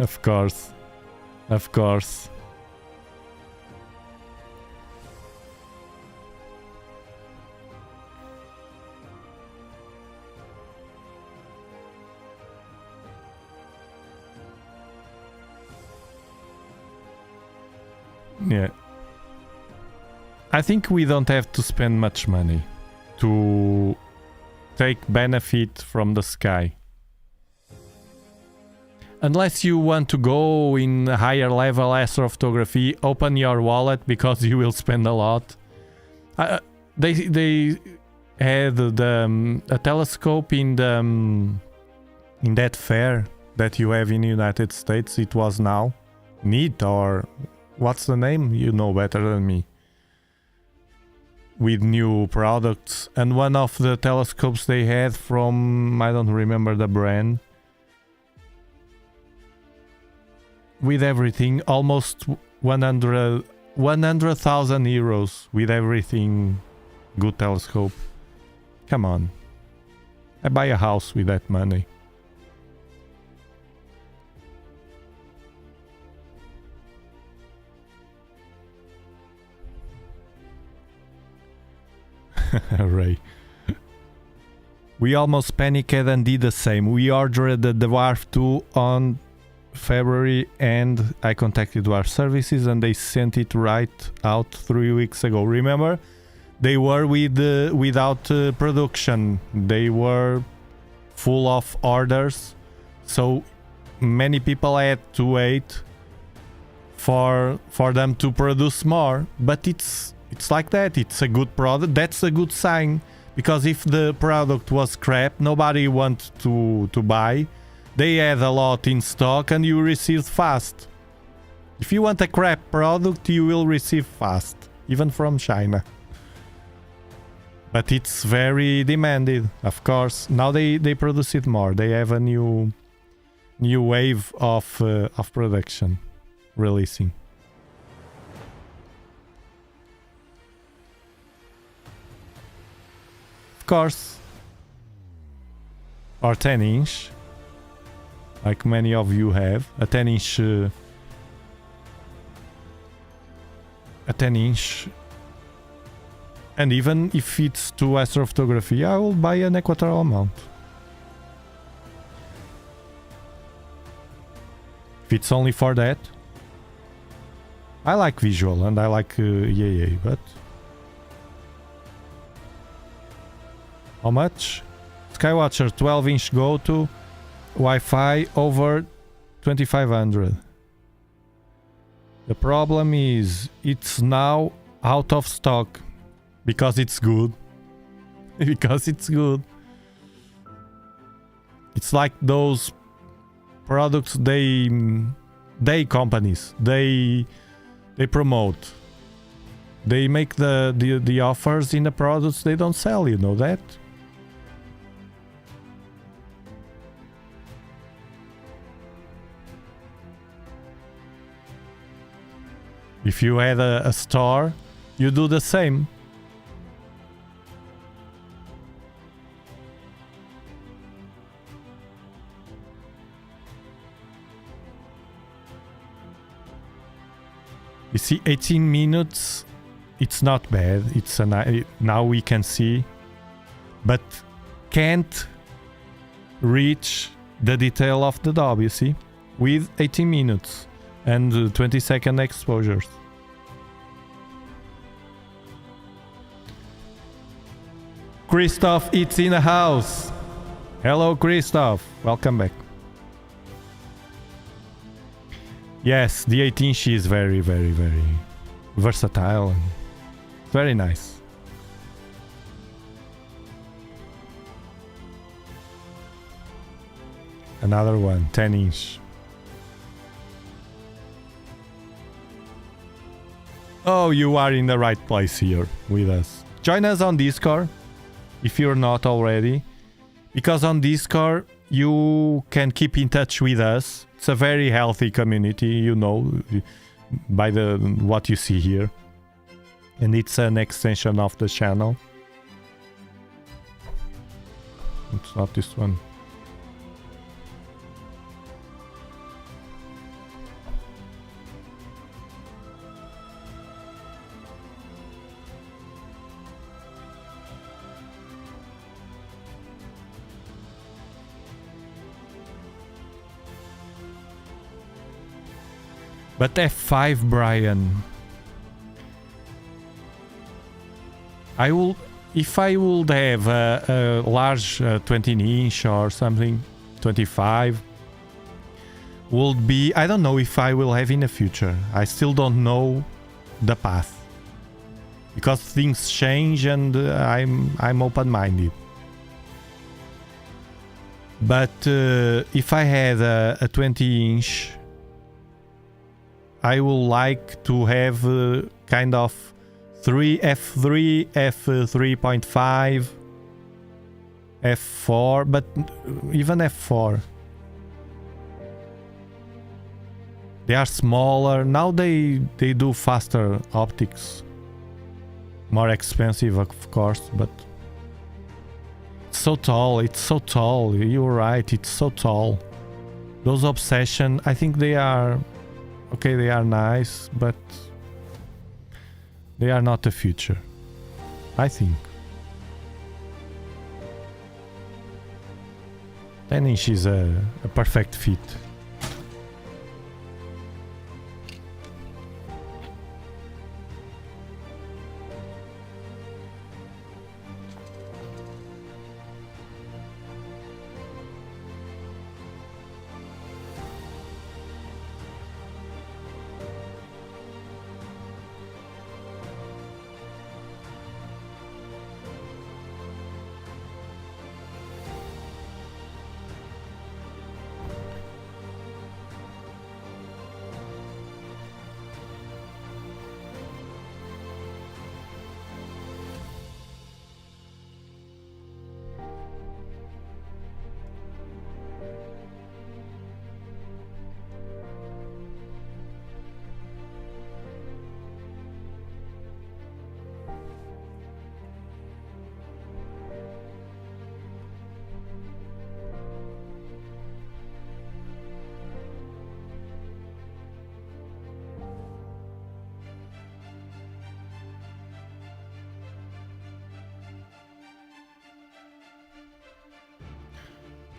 Of course. Of course. Yeah. I think we don't have to spend much money to take benefit from the sky. Unless you want to go in higher level astrophotography, open your wallet because you will spend a lot. They had a telescope in that fair that you have in the United States. It was now NEAT, or what's the name? You know better than me. With new products, and one of the telescopes they had from, I don't remember the brand, with everything, almost 100,000 euros with everything. Good telescope. Come on. I buy a house with that money. Ray. We almost panicked and did the same. We ordered the Dwarf 2 on February and I contacted Dwarf Services and they sent it right out 3 weeks ago. Remember? They were without production. They were full of orders. So many people had to wait for them to produce more, but it's like that. It's a good product. That's a good sign, because if the product was crap, nobody wants to buy. They had a lot in stock and you received fast. If you want a crap product, you will receive fast, even from China. But it's very demanded, of course. Now they produce it more. They have a new wave of production releasing. Of course, our 10-inch, like many of you have, a 10-inch, and even if it's to astrophotography, I will buy an equatorial mount. If it's only for that, I like visual and I like EAA, but how much? Skywatcher 12-inch go-to, Wi-Fi over 2500. The problem is it's now out of stock because it's good. Because it's good. It's like those products they companies they promote. They make the offers in the products they don't sell, you know that? If you had a store, you do the same. You see, 18 minutes, it's not bad. It's now we can see, but can't reach the detail of the Dob, you see, with 18 minutes. And 20-second exposures. Christoph, it's in the house. Hello, Christoph. Welcome back. Yes, the 18-inch is very, very, very versatile and very nice. Another one, 10-inch. Oh, you are in the right place here with us. Join us on Discord if you're not already, because on Discord you can keep in touch with us. It's a very healthy community, you know, by what you see here, and it's an extension of the channel. It's not this one. But F5, Brian. If I would have a large 20-inch or something, 25, would be, I don't know if I will have in the future. I still don't know the path, because things change and I'm open-minded. But if I had a 20-inch, I would like to have kind of F3, F3.5, F4, but even F4. They are smaller. Now they do faster optics. More expensive, of course, but it's so tall. It's so tall. You're right. It's so tall. Those Obsession, I think they are... Okay, they are nice, but they are not the future, I think. 10-inch is a perfect fit.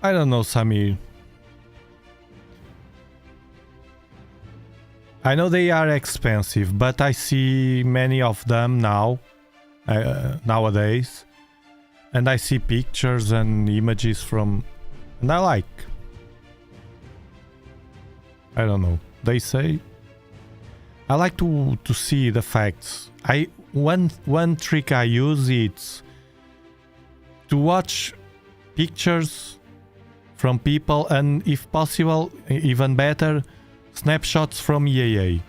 I don't know, Samir. I know they are expensive, but I see many of them now, nowadays. And I see pictures and images from... And I like. I don't know. They say... I like to see the facts. One trick I use is to watch pictures from people and, if possible, even better, snapshots from EAA.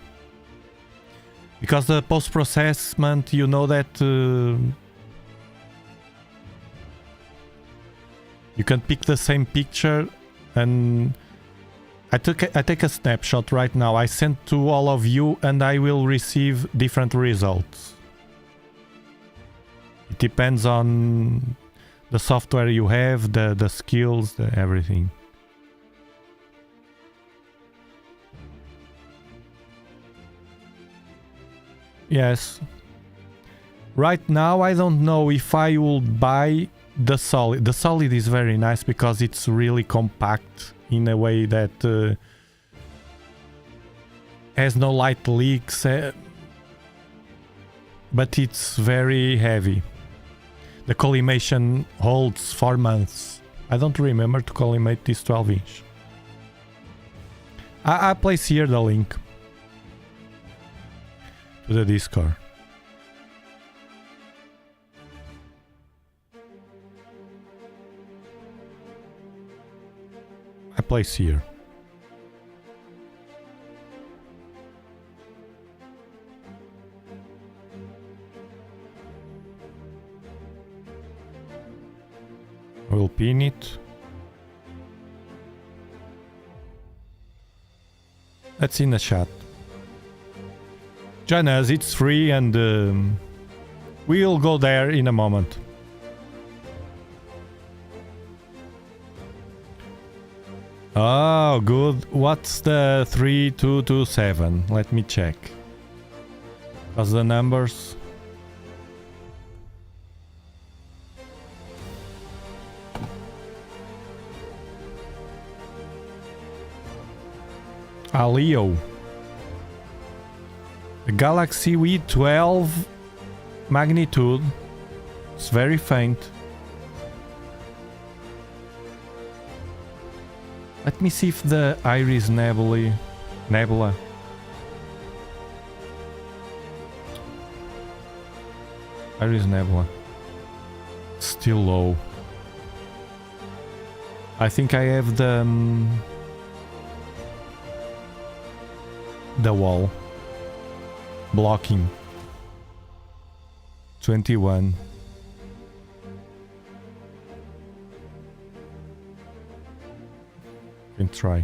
Because the post-processment, you know that you can pick the same picture, and I take a snapshot right now. I send to all of you and I will receive different results. It depends on the software you have, the skills, everything. Yes. Right now I don't know if I will buy the solid. The solid is very nice because it's really compact in a way that has no light leaks, but it's very heavy. The collimation holds 4 months. I don't remember to collimate this 12-inch. I place here the link to the Discord. I place here. I will pin it. That's in the chat. Join us, it's free, and we'll go there in a moment. Oh, good. What's the 3227? Let me check. What's the numbers? Leo. The Galaxy with 12 magnitude. It's very faint. Let me see if the Iris Nebula. Iris Nebula. Still low. I think I have the wall blocking. 21. Can try.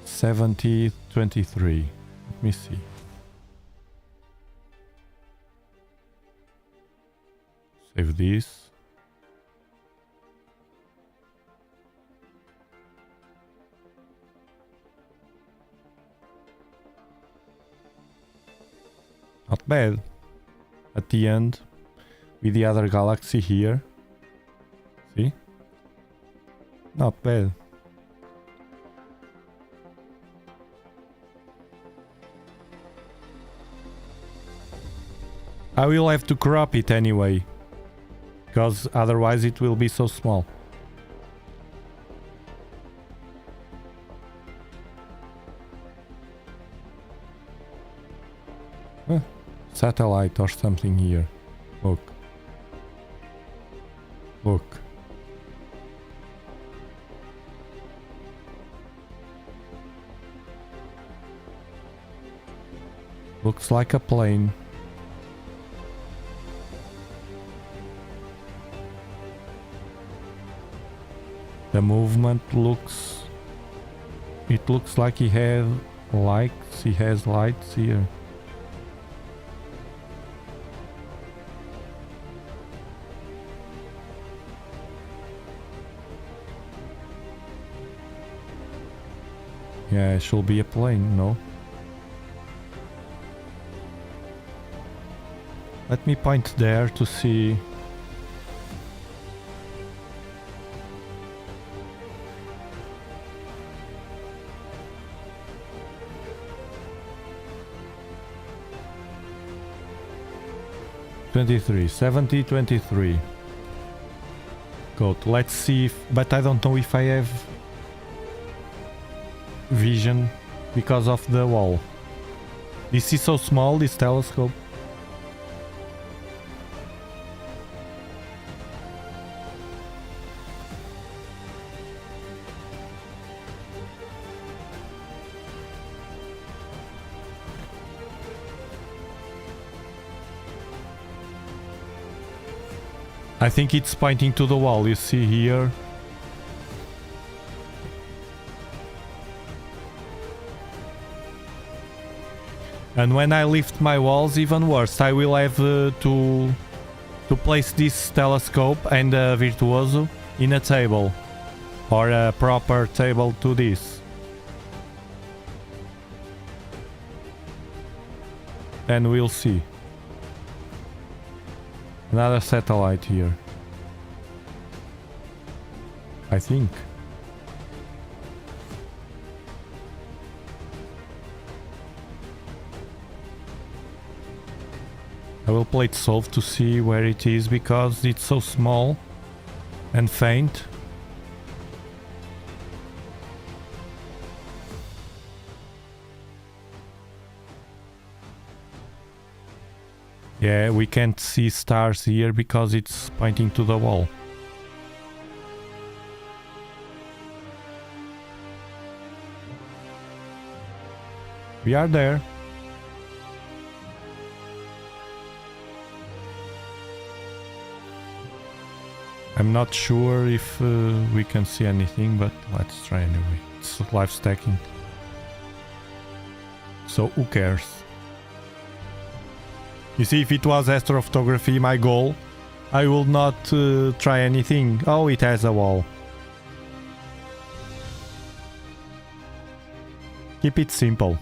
70, 23. Let me see. Save this. Not bad. At the end, with the other galaxy here. See? Not bad. I will have to crop it anyway, because otherwise it will be so small. Satellite or something here. Look. Look. Looks like a plane. The movement looks... It looks like he has lights. He has lights here. Yeah, it should be a plane, no? Let me point there to see. 23, 70, 23. Good. Let's see if... But I don't know if I have vision because of the wall. This is so small, this telescope. I think it's pointing to the wall, you see here. And when I lift my walls, even worse, I will have to place this telescope and a Virtuoso in a table. Or a proper table to this. And we'll see. Another satellite here. I think. I will play it solve to see where it is because it's so small and faint. Yeah, we can't see stars here because it's pointing to the wall. We are there. I'm not sure if we can see anything, but let's try anyway. It's live stacking. So who cares? You see, if it was astrophotography, my goal, I will not try anything. Oh, it has a wall. Keep it simple.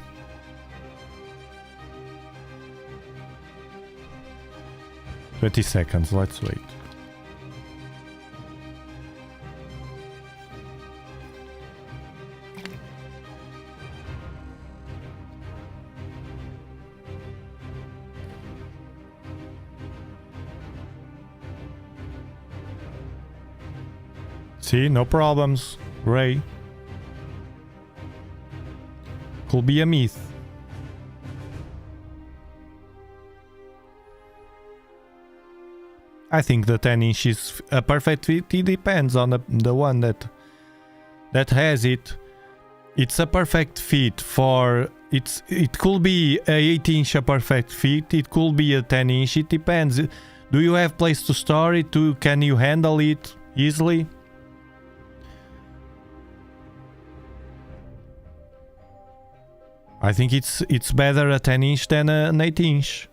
"20 seconds, let's wait. See, no problems. Ray. Could be a myth. I think the 10 inch is a perfect fit. It depends on the one that has it. It's a perfect fit for... It could be a 8 inch a perfect fit. It could be a 10 inch. It depends. Do you have place to store it? Can you handle it easily? I think it's better a 10 inch than an 8 inch.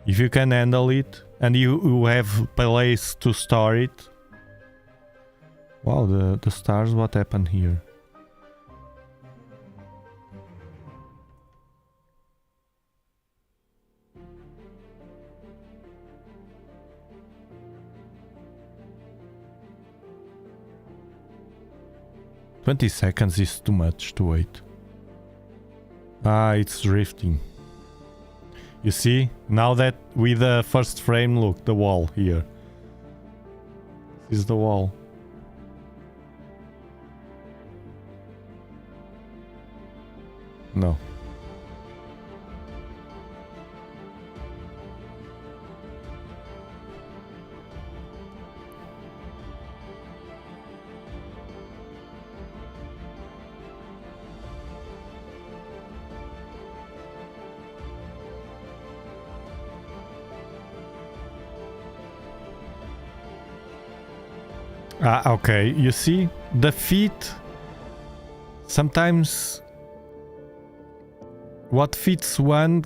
If you can handle it and you have place to store it. Wow, the stars, what happened here? "20 seconds is too much to wait." Ah, it's drifting. You see, now that with the first frame, look, the wall here. This is the wall. No. Ah, okay, you see, the feet, sometimes what fits one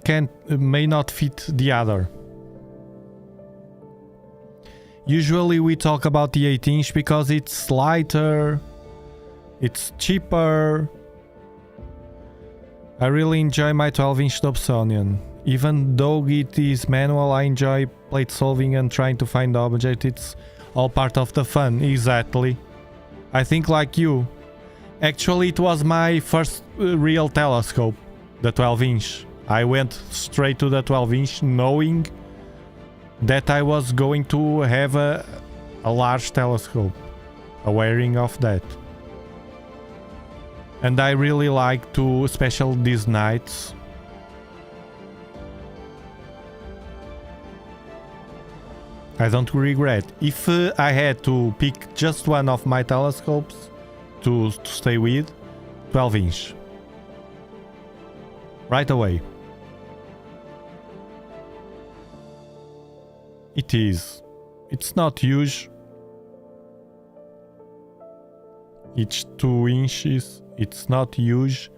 may not fit the other. Usually we talk about the 8 inch because it's lighter, it's cheaper. I really enjoy my 12 inch Dobsonian. Even though it is manual, I enjoy plate solving and trying to find objects. It's all part of the fun, exactly. I think like you. Actually, it was my first real telescope, the 12 inch. I went straight to the 12 inch knowing that I was going to have a large telescope, a wiring of that. And I really like to, especially these nights. I don't regret. If I had to pick just one of my telescopes to stay with, 12-inch. Right away. It is. It's not huge. It's 2 inches. It's not huge.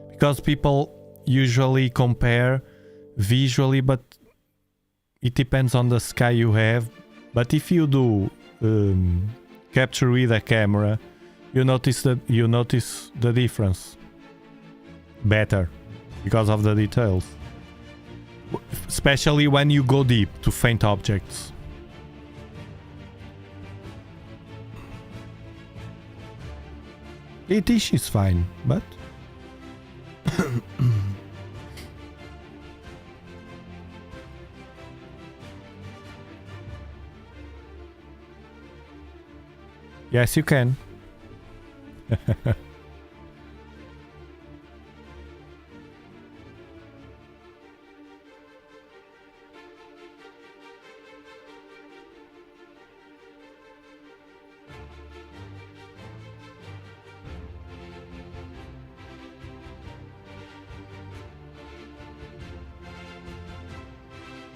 Because people usually compare visually, but it depends on the sky you have. But if you do capture with a camera, you notice the difference better because of the details. Especially when you go deep to faint objects. It is fine, but yes, you can.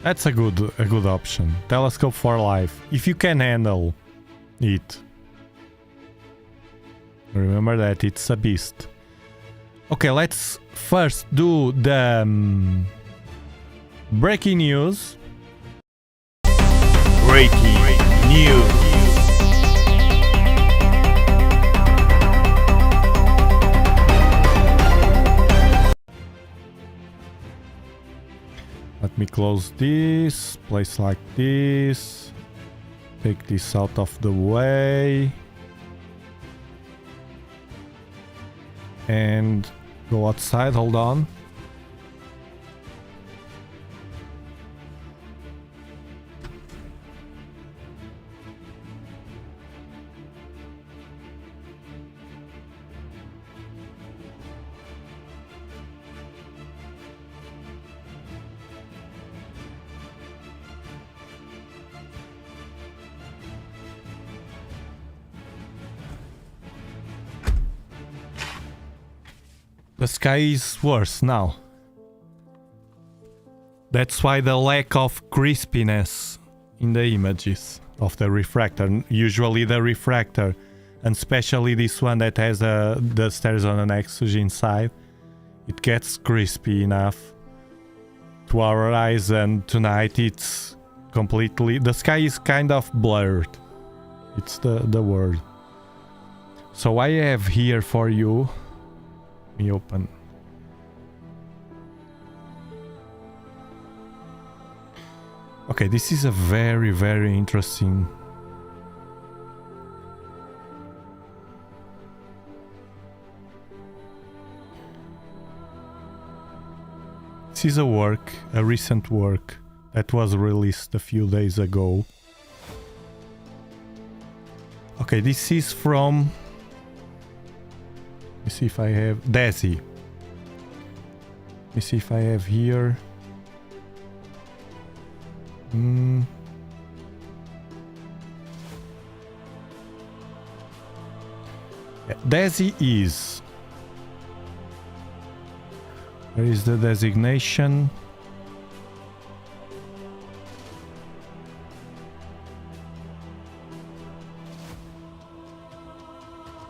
That's a good option. Telescope for life, if you can handle it. Remember that it's a beast. Okay, let's first do the breaking news. Breaking news. Let me close this, place like this, take this out of the way, and go outside. Hold on. The sky is worse now. That's why the lack of crispiness in the images of the refractor. Usually the refractor, and especially this one that has the stairs on an axis inside, it gets crispy enough to our eyes, and tonight it's completely... The sky is kind of blurred. It's the word. So I have here for you... Let me open. Okay, this is a very, very interesting. This is a work, a recent work that was released a few days ago. Okay, this is from... Let me see if I have... Desi. Let me see if I have here... Yeah, Desi is... Where is the designation?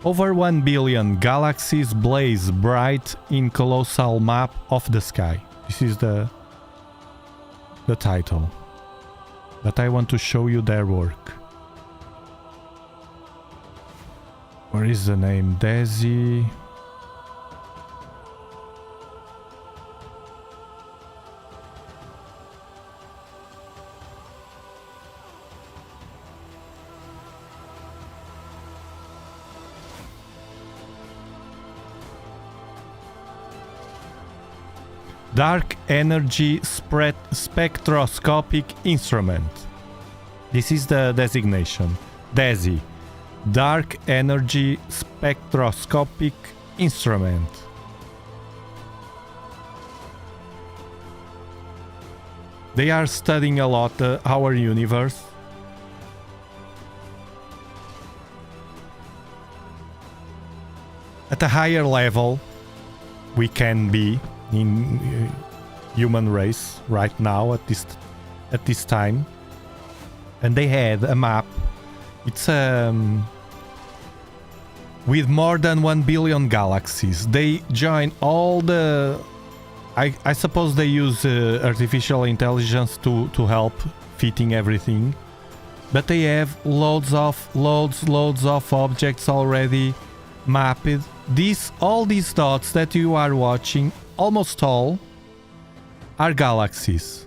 Over 1 billion galaxies blaze bright in colossal map of the sky. This is the title. But I want to show you their work. Where is the name? Desi. Dark Energy Spectroscopic Instrument. This is the designation. DESI. Dark Energy Spectroscopic Instrument. They are studying a lot our universe. At a higher level we can be in human race right now at this time. And they had a map. It's with more than 1 billion galaxies. They join all the... I suppose they use artificial intelligence to help fitting everything. But they have loads of objects already mapped. All these dots that you are watching, almost all, are galaxies.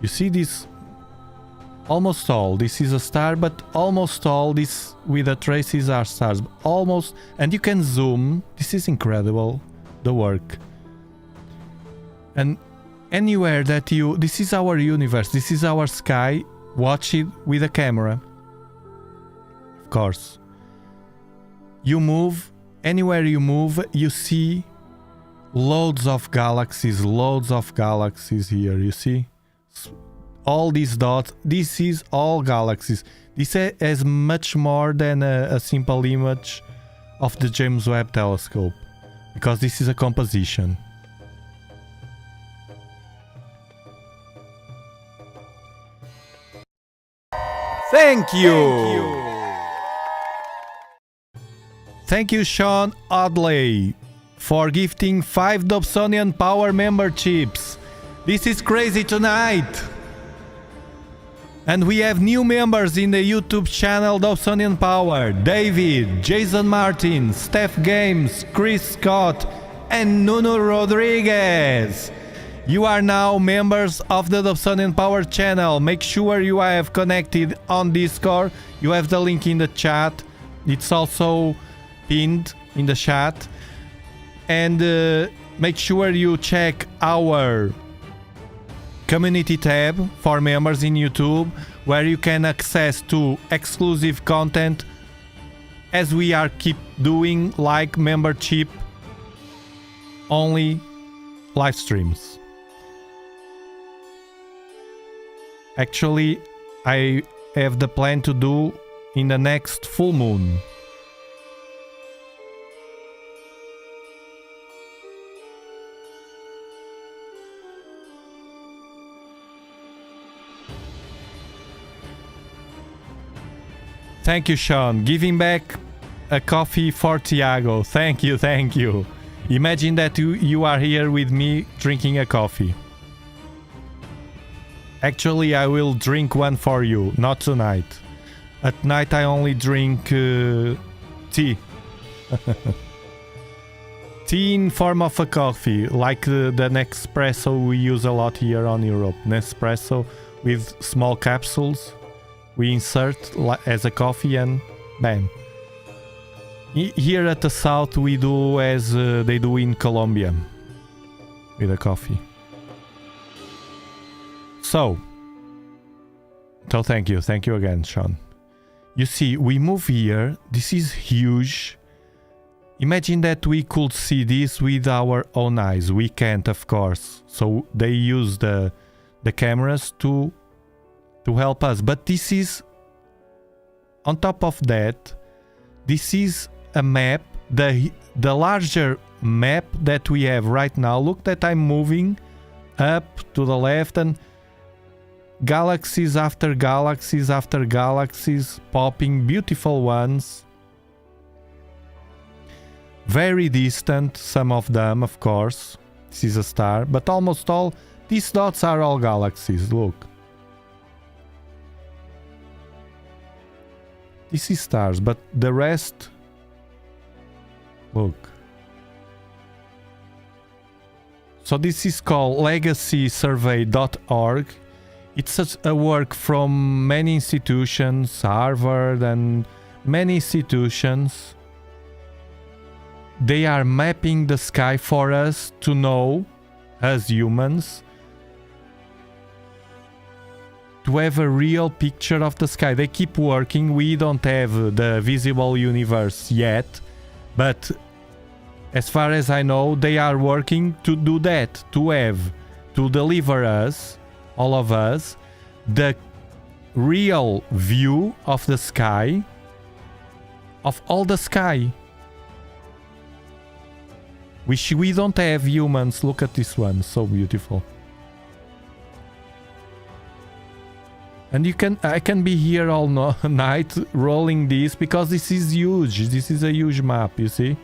You see this? Almost all. This is a star, but almost all this with the traces are stars. Almost, and you can zoom. This is incredible, the work. And anywhere that you... This is our universe. This is our sky. Watch it with a camera. Of course. You move. Anywhere you move, you see loads of galaxies here. You see? All these dots. This is all galaxies. This has much more than a simple image of the James Webb Telescope. Because this is a composition. Thank you. Thank you, Sean Audley, for gifting 5 Dobsonian Power memberships. This is crazy tonight. And we have new members in the YouTube channel Dobsonian Power. David, Jason Martin, Steph Games, Chris Scott, and Nuno Rodriguez. You are now members of the Dobsonian Power channel. Make sure you have connected on Discord. You have the link in the chat. It's also pinned in the chat. And make sure you check our community tab for members in YouTube, where you can access to exclusive content as we are keep doing, like membership only live streams. Actually, I have the plan to do in the next full moon. Thank you, Sean. Giving back a coffee for Tiago. Thank you, thank you. Imagine that you are here with me drinking a coffee. Actually, I will drink one for you, not tonight. At night I only drink tea. Tea in form of a coffee, like the Nespresso we use a lot here on Europe. Nespresso with small capsules. We insert as a coffee and bam. Here at the south we do as they do in Colombia with a coffee. So thank you again, Sean. You see, we move here. This is huge. Imagine that we could see this with our own eyes. We can't, of course. So they use the cameras to help us. But this is, on top of that, this is a map, the larger map that we have right now. Look that I'm moving up to the left, and galaxies after galaxies after galaxies popping, beautiful ones. Very distant, some of them, of course. This is a star, but almost all these dots are all galaxies. Look. This is stars, but the rest... Look. So this is called legacysurvey.org. It's a work from many institutions, Harvard and many institutions. They are mapping the sky for us to know as humans, to have a real picture of the sky. They keep working. We don't have the visible universe yet, but as far as I know, they are working to do that, to deliver us, all of us, the real view of the sky, of all the sky. Which we don't have humans. Look at this one, so beautiful. And I can be here all night rolling this because this is huge. This is a huge map, you see.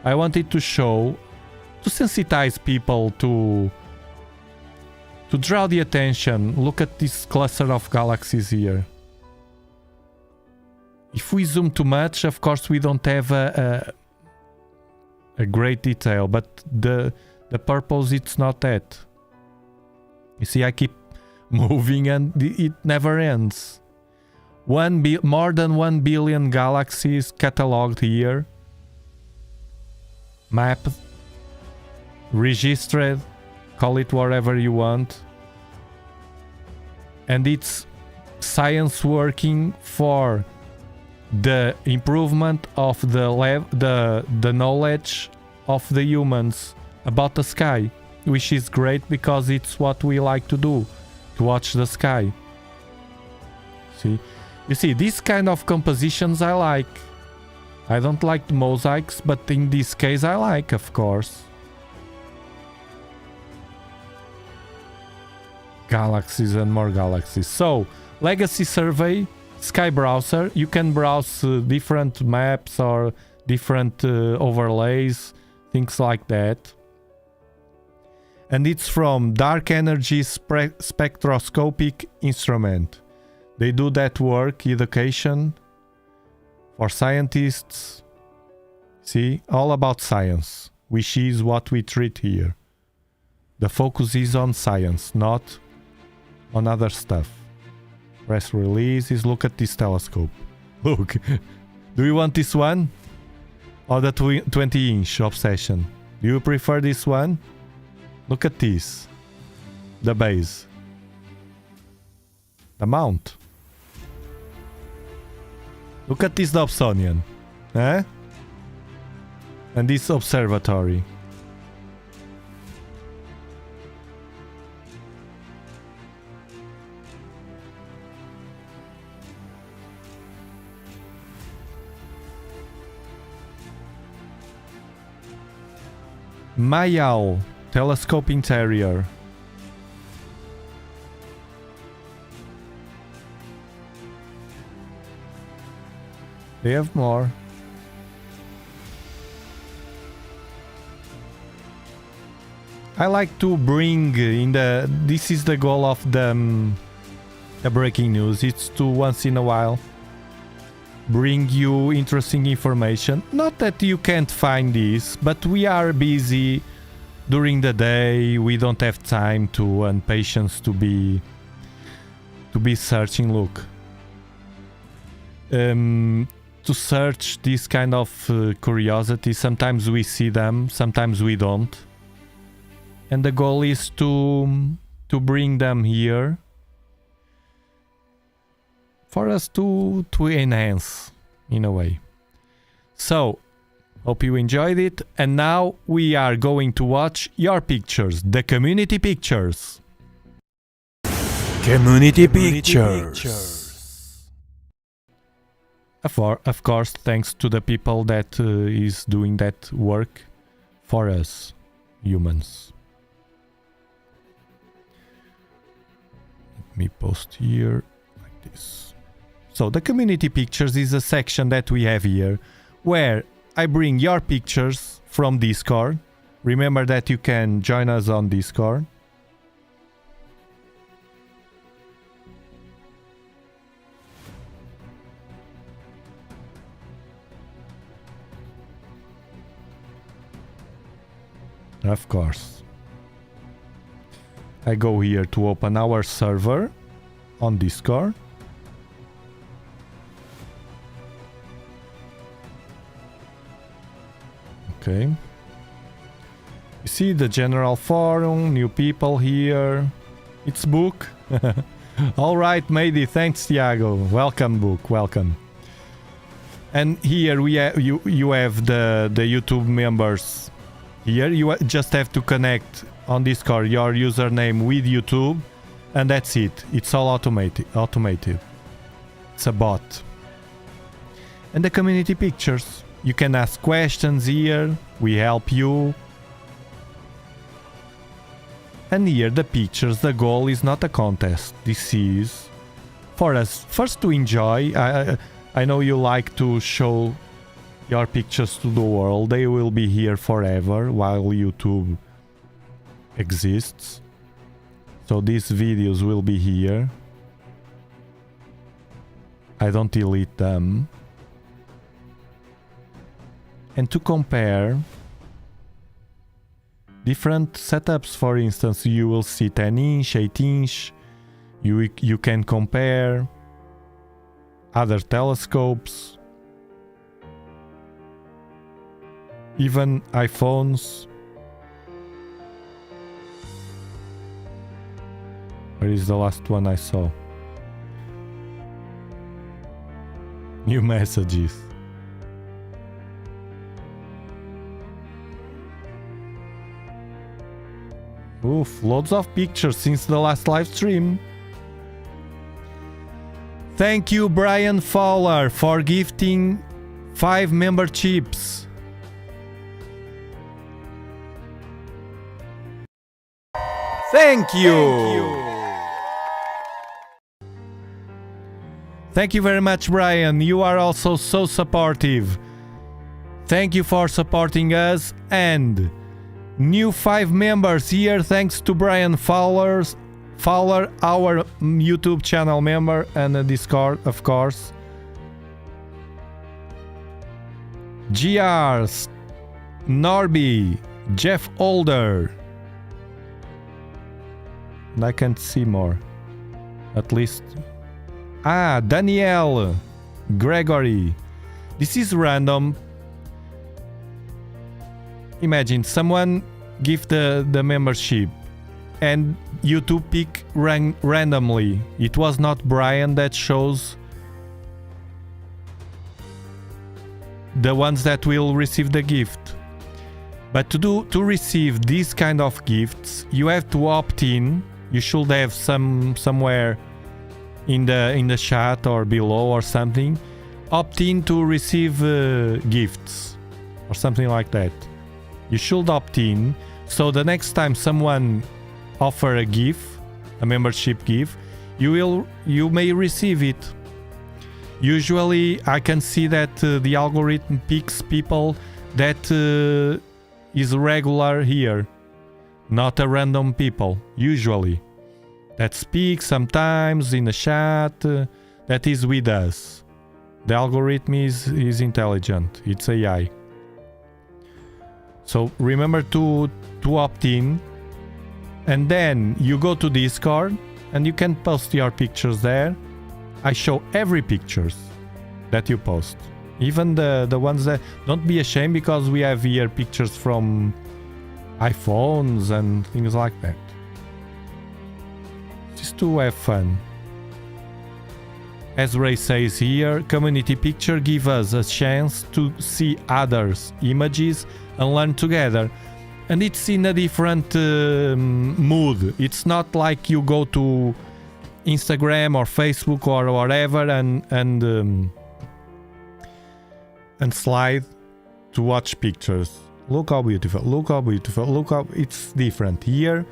I wanted to show, to sensitize people, to draw the attention. Look at this cluster of galaxies here. If we zoom too much, of course we don't have a great detail, but the purpose, it's not that. You see, I keep moving and it never ends. More than 1 billion galaxies cataloged here. Mapped, registered, call it whatever you want. And it's science working for the improvement of the knowledge of the humans about the sky, which is great because it's what we like to do, to watch the sky. See, you see, these kind of compositions I like. I don't like the mosaics, but in this case I like, of course. Galaxies and more galaxies. So, Legacy Survey, Sky Browser, you can browse different maps or different overlays, things like that. And it's from Dark Energy Spectroscopic Instrument. They do that work, education for scientists. See, all about science, which is what we treat here. The focus is on science, not on other stuff. Press releases. Look at this telescope. Look. Do you want this one? Or the 20-inch Obsession? Do you prefer this one? Look at this. The base. The mount. Look at this Dobsonian. Eh? And this observatory. Mayao telescope interior. They have more. I like to bring in this is the goal of the breaking news. It's to once in a while bring you interesting information. Not that you can't find this, but we are busy during the day. We don't have time and patience to be searching. Look, to search this kind of curiosity. Sometimes we see them, sometimes we don't, and the goal is to bring them here for us to enhance in a way. So, hope you enjoyed it, and now we are going to watch your pictures, the community pictures. Community pictures. Of course, thanks to the people that is doing that work for us, humans. Let me post here like this. So the community pictures is a section that we have here where I bring your pictures from Discord. Remember that you can join us on Discord. Of course. I go here to open our server on Discord. Okay. You see the general forum, new people here. It's Book. All right, matey. Thanks, Thiago. Welcome, Book. Welcome. And here we you have the YouTube members. Here you just have to connect on Discord your username with YouTube, and that's it. It's all automated. It's a bot. And the community pictures. You can ask questions here. We help you. And here the pictures. The goal is not a contest. This is for us first to enjoy. I know you like to show your pictures to the world. They will be here forever while YouTube exists. So these videos will be here. I don't delete them. And to compare different setups, for instance, you will see 10-inch, 8-inch. You can compare other telescopes, even iPhones. Where is the last one I saw? New messages. Oof, loads of pictures since the last live stream. Thank you, Brian Fowler, for gifting 5 memberships. Thank you. Thank you very much, Brian. You are also so supportive. Thank you for supporting us. And new 5 members here, thanks to Brian Fowler, our YouTube channel member, and a Discord, of course. GRs, Norby, Jeff Older. And I can't see more. At least. Danielle, Gregory. This is random. Imagine someone give the membership and YouTube pick randomly. It was not Brian that shows the ones that will receive the gift. But to receive these kind of gifts, you have to opt in. You should have somewhere in the chat or below or something. Opt in to receive gifts or something like that. You should opt in, so the next time someone offer a gift, a membership gift, you may receive it. Usually I can see that the algorithm picks people that is regular here, not a random people, usually. That speak sometimes in the chat, that is with us. The algorithm is intelligent, it's AI. So remember to opt in, and then you go to Discord and you can post your pictures there. I show every pictures that you post, even the ones that don't be ashamed, because we have here pictures from iPhones and things like that. Just to have fun. As Ray says here, community picture give us a chance to see others' images and learn together. And it's in a different mood. It's not like you go to Instagram or Facebook or whatever and slide to watch pictures. Look how beautiful, look how beautiful, look how it's different. Here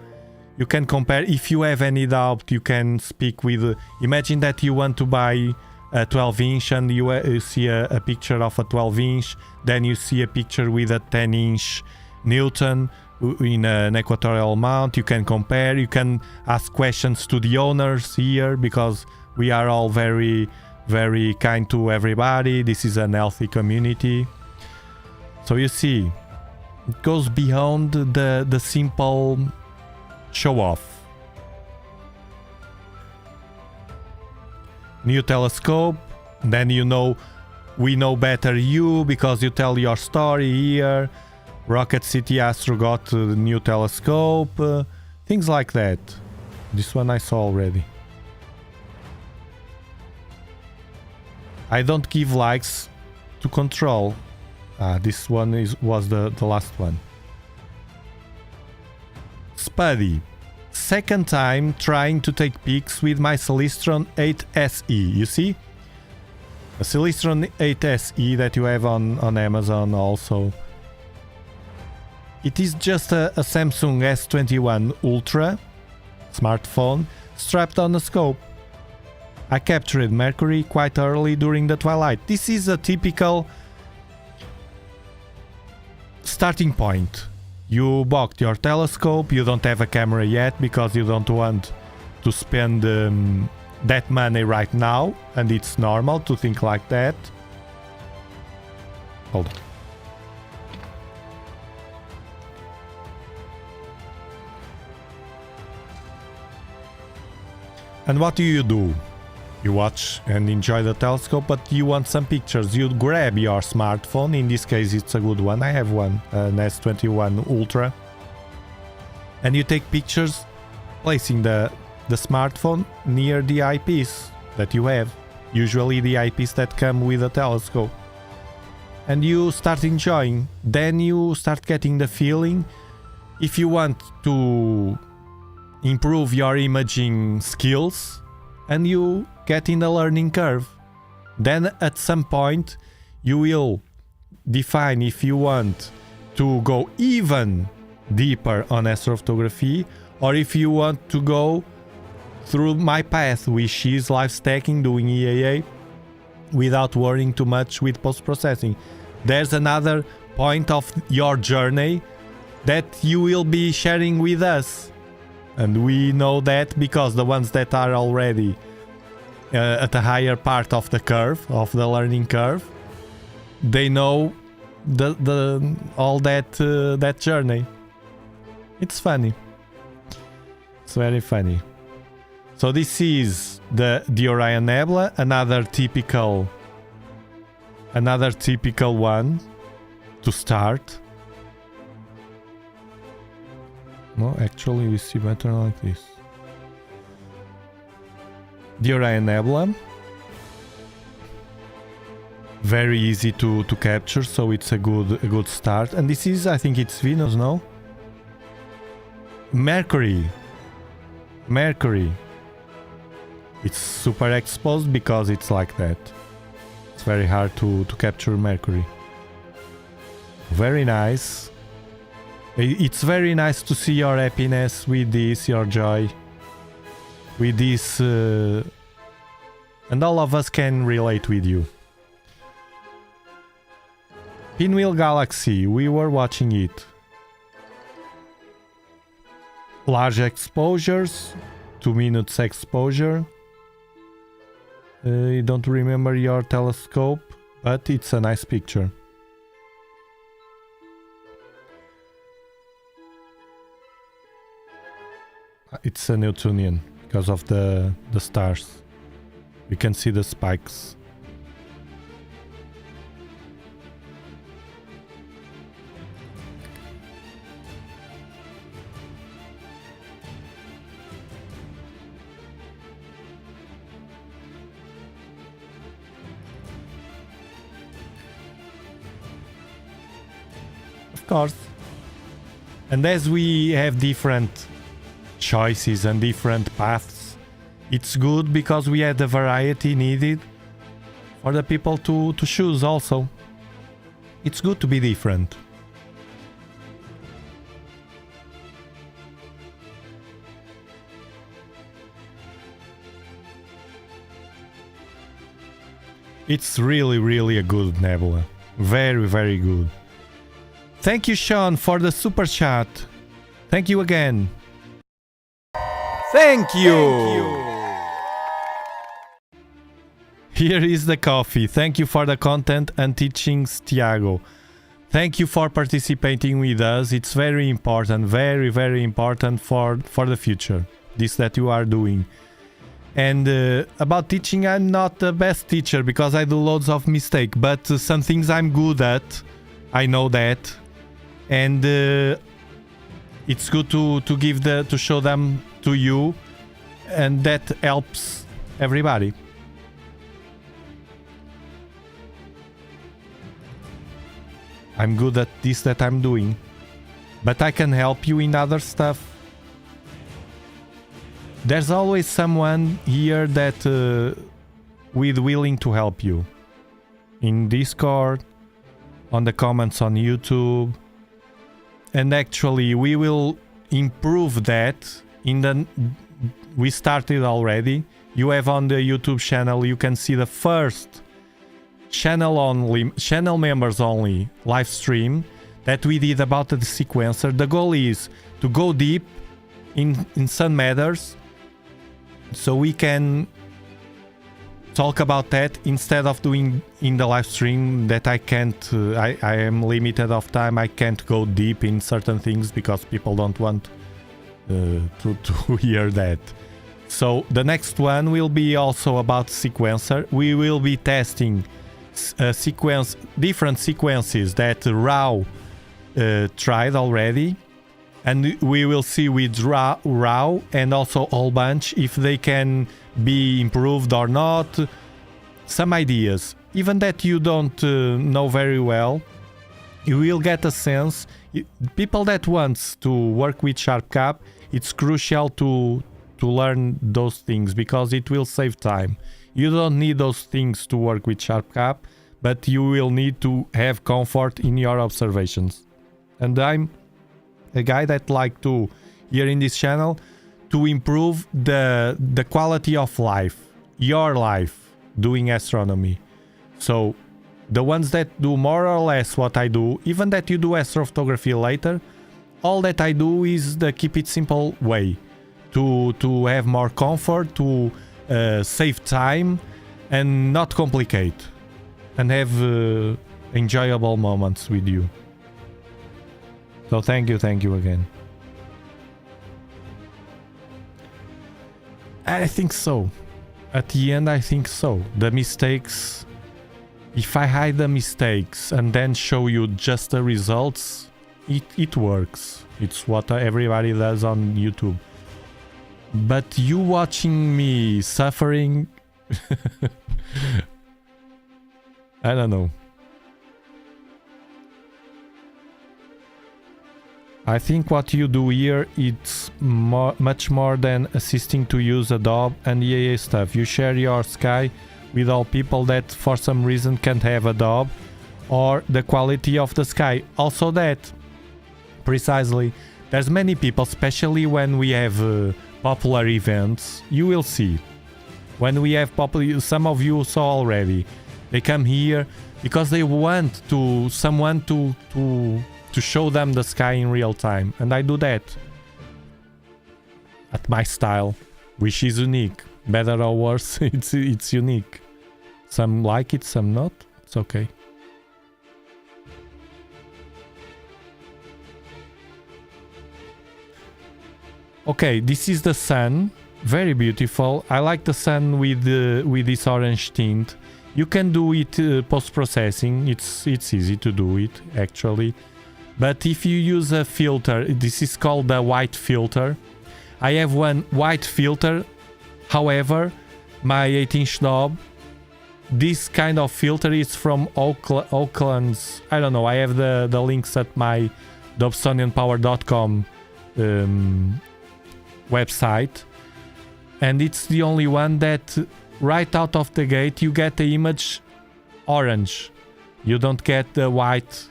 you can compare. If you have any doubt, you can speak with... imagine that you want to buy a 12-inch and you see a picture of a 12-inch, then you see a picture with a 10-inch Newton in an equatorial mount. You can compare, you can ask questions to the owners here, because we are all very, very kind to everybody. This is an healthy community. So you see, it goes beyond the simple show off. New telescope, then you know, we know better you because you tell your story here. Rocket City Astro got a new telescope, things like that. This one I saw already. I don't give likes to control. This one was the last one. Spuddy. Second time trying to take pics with my Celestron 8 SE. You see? A Celestron 8 SE that you have on Amazon also. It is just a Samsung S21 Ultra smartphone strapped on a scope. I captured Mercury quite early during the twilight. This is a typical starting point. You bought your telescope, you don't have a camera yet because you don't want to spend that money right now, and it's normal to think like that. Hold on. And what do? You watch and enjoy the telescope, but you want some pictures. You grab your smartphone, in this case it's a good one, I have one, an S21 Ultra. And you take pictures placing the smartphone near the eyepiece that you have. Usually the eyepiece that come with a telescope. And you start enjoying. Then you start getting the feeling. If you want to improve your imaging skills, and you get in the learning curve. Then at some point you will define if you want to go even deeper on astrophotography or if you want to go through my path, which is live stacking, doing EAA without worrying too much with post-processing. There's another point of your journey that you will be sharing with us. And we know that because the ones that are already at a higher part of the curve, of the learning curve, they know all that journey. It's funny. It's very funny. So this is the Orion Nebula, another typical one to start. No, actually we see better like this. The Orion Nebula. Very easy to capture, so it's a good start. And this is, I think it's Venus, no? Mercury. It's super exposed because it's like that. It's very hard to capture Mercury. Very nice. It's very nice to see your happiness with this, your joy with this, and all of us can relate with you. Pinwheel Galaxy, we were watching it. Large exposures, 2 minutes exposure. I don't remember your telescope, but it's a nice picture. It's a Newtonian because of the stars. You can see the spikes. Of course. And as we have different choices and different paths, it's good because we had the variety needed for the people to choose also. It's good to be different. It's really a good nebula. Very good. Thank you, Sean, for the super chat. Thank you again. Thank you. Here is the coffee. Thank you for the content and teachings, Tiago. Thank you for participating with us. It's very important, very important for the future. This that you are doing. And about teaching, I'm not the best teacher because I do loads of mistakes, but some things I'm good at. I know that. and it's good to show them to you, and that helps everybody. I'm good at this that I'm doing, but I can help you in other stuff. There's always someone here that willing to help you in Discord, on the comments on YouTube, and actually we will improve that. We started already. You have on the YouTube channel, you can see the first channel members only live stream that we did about the sequencer. The goal is to go deep in some matters, so we can talk about that instead of doing in the live stream that I can't. I am limited of time. I can't go deep in certain things because people don't want to hear that. So the next one will be also about sequencer. We will be testing different sequences that Rao tried already, and we will see with Rao and also All Bunch if they can be improved or not. Some ideas, even that you don't know very well, you will get a sense. People that wants to work with SharpCap, it's crucial to learn those things because it will save time. You don't need those things to work with SharpCap, but you will need to have comfort in your observations. And I'm a guy that like to, here in this channel, to improve the quality of life, your life, doing astronomy. So the ones that do more or less what I do, even that you do astrophotography later, all that I do is the keep it simple way to have more comfort, to save time and not complicate, and have enjoyable moments with you. So thank you again. I think so. At the end, I think so. The mistakes, if I hide the mistakes and then show you just the results, it works. It's what everybody does on YouTube. But you watching me suffering, I don't know. I think what you do here, it's much more than assisting to use Adobe and EAA stuff. You share your sky with all people that for some reason can't have Adobe or the quality of the sky. Also that, precisely, there's many people, especially when we have popular events, you will see. When we have popular, some of you saw already, they come here because they want someone to show them the sky in real time, and I do that at my style, which is unique. Better or worse, it's unique. Some like it, some not. It's okay. Okay, this is the sun. Very beautiful. I like the sun with this orange tint. You can do it post-processing. It's easy to do it actually. But if you use a filter, this is called the white filter. I have one white filter. However, my 8-inch Dob, this kind of filter is from Oakland's. I don't know. I have the links at my Dobsonianpower.com website, and it's the only one that right out of the gate you get the image orange. You don't get the white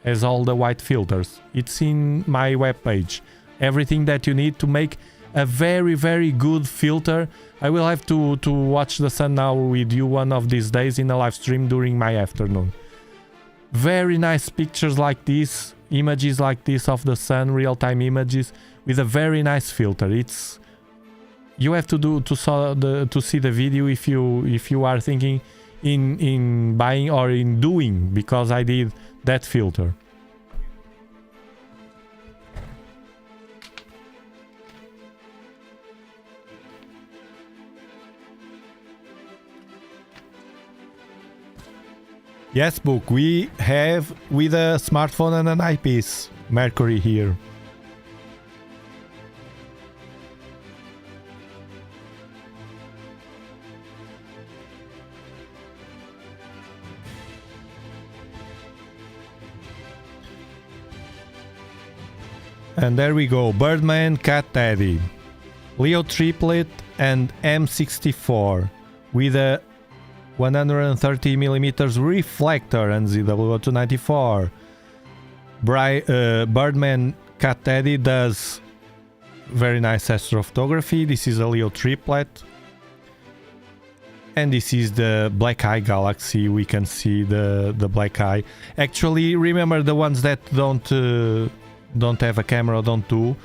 as all the white filters. It's in my webpage. Everything that you need to make a very, very good filter. I will have to watch the sun now with you one of these days in a live stream during my afternoon. Very nice pictures like this, images like this of the sun, real-time images with a very nice filter. It's, you have to see the video if you are thinking in buying or in doing, because I did that filter. Yes, Book, we have with a smartphone and an eyepiece Mercury here. And there we go, Birdman, Cat Daddy, Leo Triplet and M64 with a 130mm reflector and ZW294. Birdman Cat Daddy does very nice astrophotography. This is a Leo Triplet. And this is the Black Eye Galaxy. We can see the Black Eye. Actually, remember the ones that don't have a camera, don't do.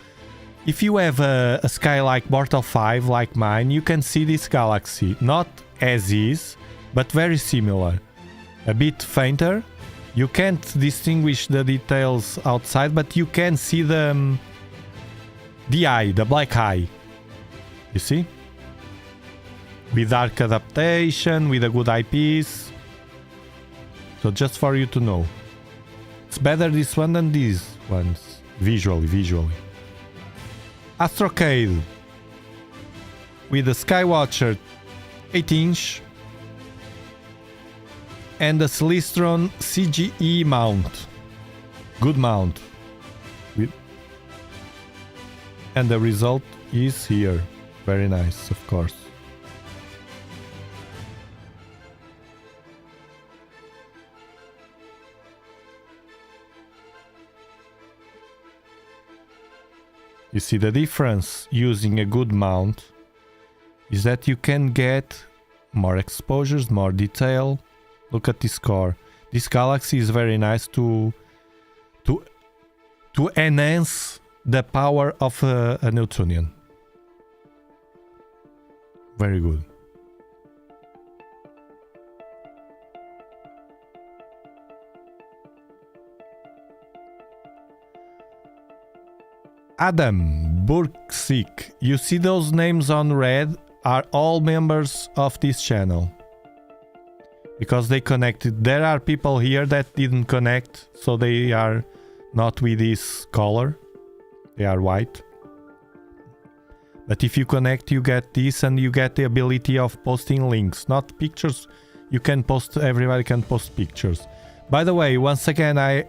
If you have a sky like Mortal 5 like mine, you can see this galaxy. Not as is, but very similar. A bit fainter. You can't distinguish the details outside, but you can see the eye, the black eye. You see? With dark adaptation, with a good eyepiece. So just for you to know. It's better this one than these ones. Visually. Astrocade. With the Skywatcher 8-inch. And the Celestron CGE mount. Good mount. And the result is here. Very nice, of course. You see the difference using a good mount is that you can get more exposures, more detail. Look at this core. This galaxy is very nice to enhance the power of a Newtonian. Very good. Adam Burksik, you see those names on red are all members of this channel. Because they connected. There are people here that didn't connect, so they are not with this color. They are white. But if you connect, you get this and you get the ability of posting links, not pictures. You can post, everybody can post pictures. By the way, once again, I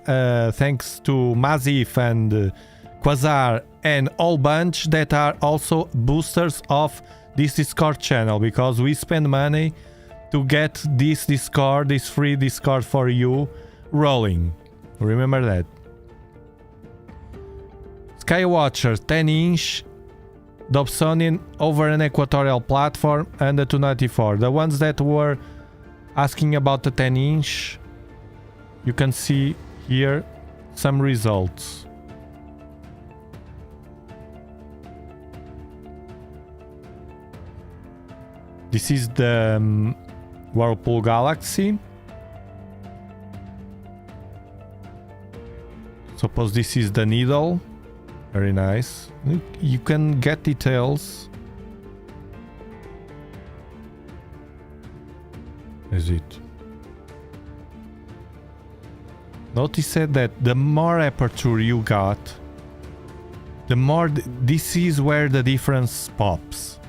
thanks to Mazif and Quasar and all bunch that are also boosters of this Discord channel, because we spend money to get this Discord, this free Discord for you rolling. Remember that. Skywatcher 10-inch Dobsonian over an equatorial platform and the 294. The ones that were asking about the 10-inch, you can see here some results. This is the Whirlpool Galaxy. Suppose this is the needle. Very nice. You can get details. Is it? Notice that the more aperture you got, the more this is where the difference pops.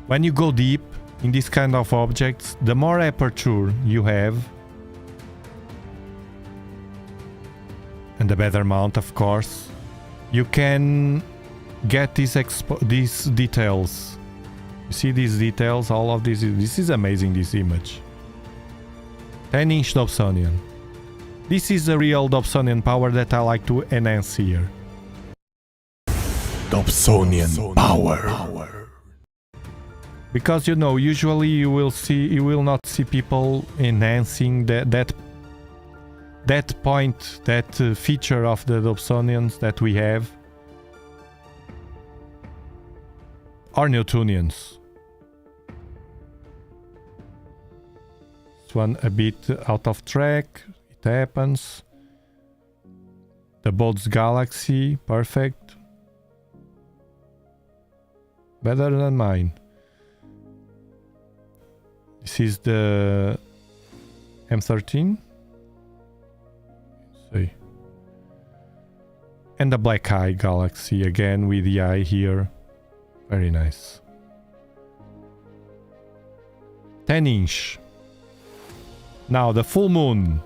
When you go deep in this kind of objects, the more aperture you have, and the better mount, of course, you can get these details. You see these details, all of this. This is amazing, this image. 10-inch Dobsonian. This is the real Dobsonian power that I like to enhance here. Dobsonian power. Because you know, usually you will not see people enhancing that point, that feature of the Dobsonians that we have, or Newtonians. This one a bit out of track, it happens. The Bodes Galaxy, perfect. Better than mine. This is the M13. See. And the black eye galaxy again with the eye here. Very nice. 10-inch. Now the full moon.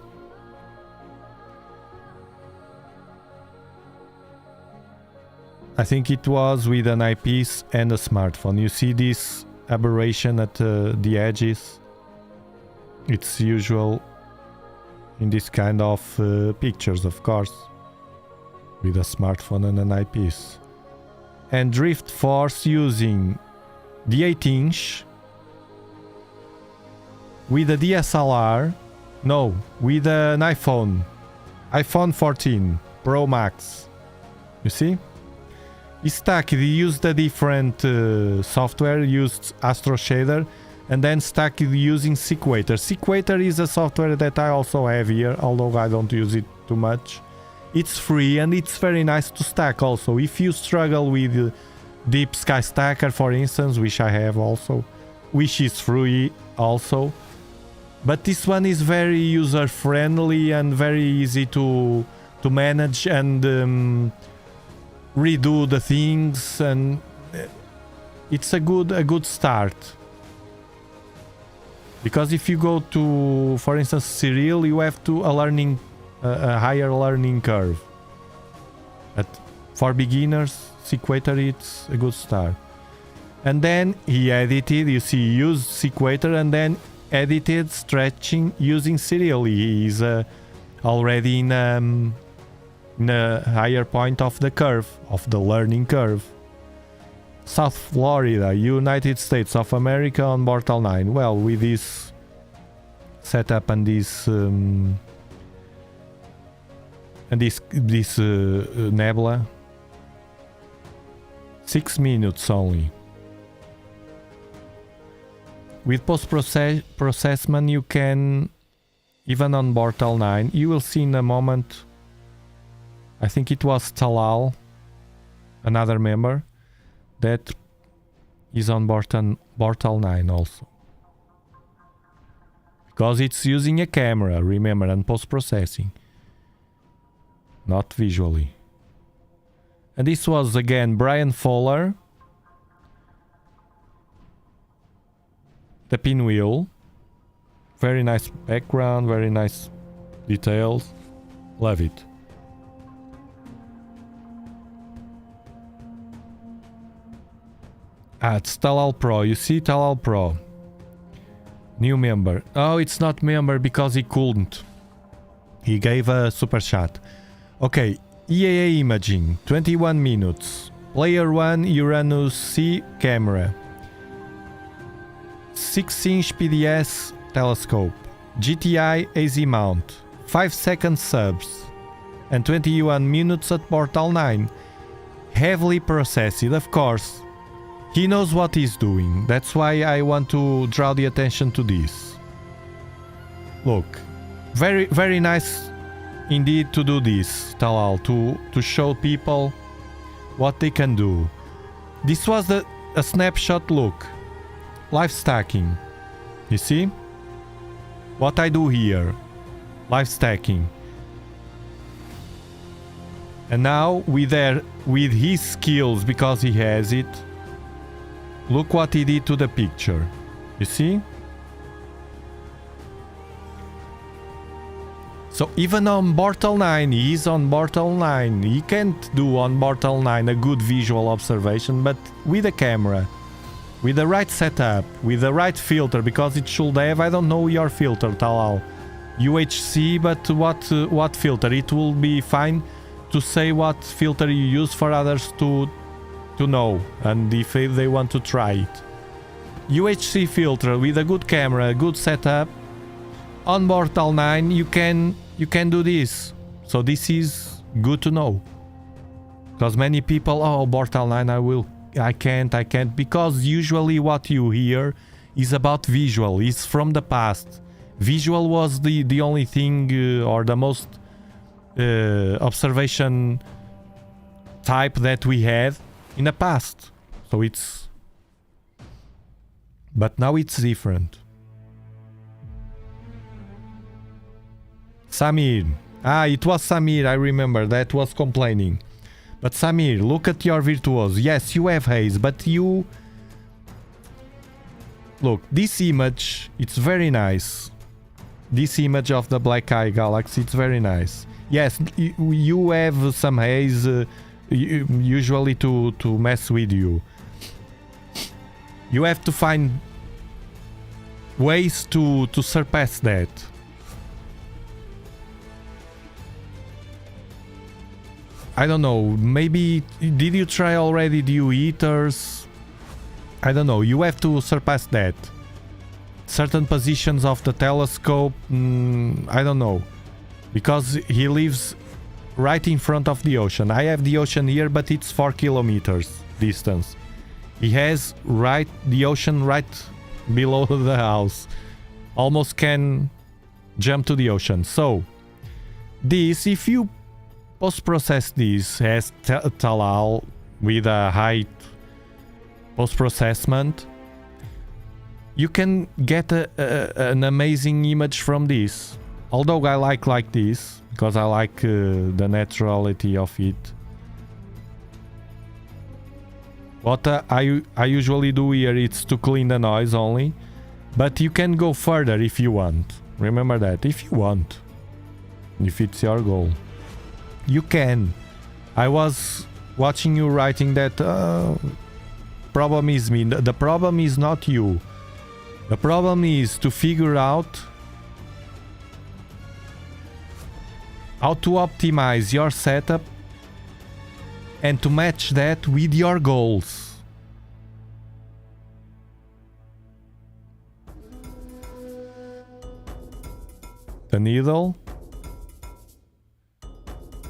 I think it was with an eyepiece and a smartphone. You see this aberration at the edges? It's usual in this kind of pictures, of course, with a smartphone and an eyepiece. And drift force using the 8-inch with a DSLR, no, with an iPhone 14 Pro Max. You see? He stacked, he used a different software, used Astro Shader, and then stacked using Skywatcher. Skywatcher is a software that I also have here, although I don't use it too much. It's free and it's very nice to stack also. If you struggle with Deep Sky Stacker, for instance, which I have also, which is free also. But this one is very user-friendly and very easy to manage and redo the things, and it's a good start. Because if you go to, for instance, Cyril, you have to a higher learning curve. But for beginners, Skywatcher, it's a good start. And then he edited, you see, used Skywatcher and then edited stretching using Cyril. He is already in a higher point of the curve, of the learning curve. South Florida, United States of America on Portal 9. Well, with this setup and this nebula, 6 minutes only. With post-processment you can, even on Portal 9, you will see in a moment, I think it was Talal, another member, that is on Portal 9 also. Because it's using a camera, remember, and post-processing. Not visually. And this was again Brian Fowler. The Pinwheel. Very nice background, very nice details. Love it. It's Talal Pro. You see Talal Pro. New member. Oh, it's not member because he couldn't. He gave a super chat. Okay, EAA imaging. 21 minutes. Player 1 Uranus C camera. 6-inch PDS telescope. GTI AZ mount. 5-second subs. And 21 minutes at Portal 9. Heavily processed, of course. He knows what he's doing. That's why I want to draw the attention to this. Look, very, very nice indeed to do this, Talal, to show people what they can do. This was a snapshot look. Live stacking. You see? What I do here. Live stacking. And now with his skills, because he has it, look what he did to the picture. You see? So even on Portal 9, he is on Portal 9. He can't do on Portal 9 a good visual observation, but with a camera, with the right setup, with the right filter, because it should have, I don't know your filter, Talal, UHC, but what filter? It will be fine to say what filter you use for others to know, and if they want to try it. UHC filter with a good camera, a good setup. On Portal 9 you can do this. So this is good to know. Because many people, oh, Portal 9 I can't, because usually what you hear is about visual, is from the past. Visual was the only thing or the most observation type that we had in the past. So it's... But now it's different. Samir, Ah, it was Samir, I remember, that was complaining. But Samir, look at your virtuos. Yes, you have haze, but you... Look, this image, it's very nice. This image of the Black Eye Galaxy, it's very nice. Yes, you have some haze, usually to mess with you. You have to find ways to surpass that. I don't know, maybe did you try already the U-Eaters? I don't know, you have to surpass that. Certain positions of the telescope, I don't know. Because he lives right in front of the ocean. I have the ocean here, but it's 4 kilometers distance. He has the ocean right below the house. Almost can jump to the ocean. So, this, if you post-process this as Talal with a high post-processment, you can get an amazing image from this. Although I like this, because I like the naturality of it. What I usually do here is to clean the noise only, but you can go further if you want. Remember that, if you want. If it's your goal. You can. I was watching you writing that problem is me. The problem is not you. The problem is to figure out how to optimize your setup and to match that with your goals. The needle.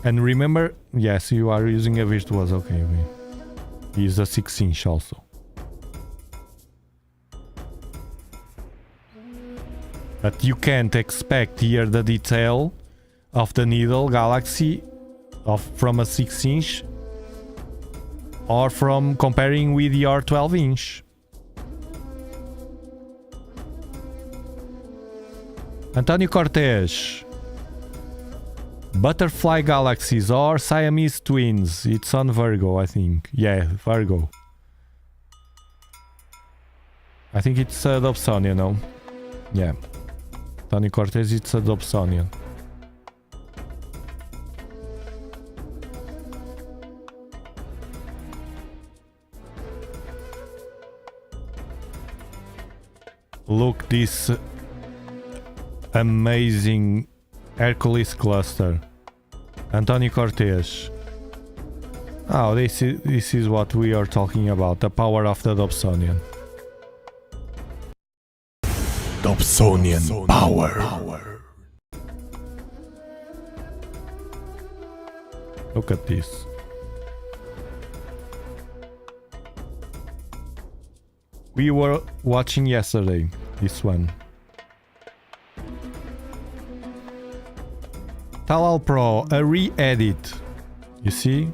And remember, yes, you are using a virtuos, okay. Use a 6-inch also. But you can't expect here the detail of the needle galaxy from a 6-inch or from comparing with your 12-inch. Antonio Cortes. Butterfly galaxies or Siamese twins. It's on Virgo, I think. Yeah, Virgo. I think it's a Dobsonian, no? Yeah. Tony Cortez, it's a Dobsonian. Look, this amazing Hercules cluster. Antonio Cortez. Oh, this is what we are talking about. The power of the Dobsonian. Dobsonian power. Look at this. We were watching yesterday this one. Talal Pro, a re-edit. You see?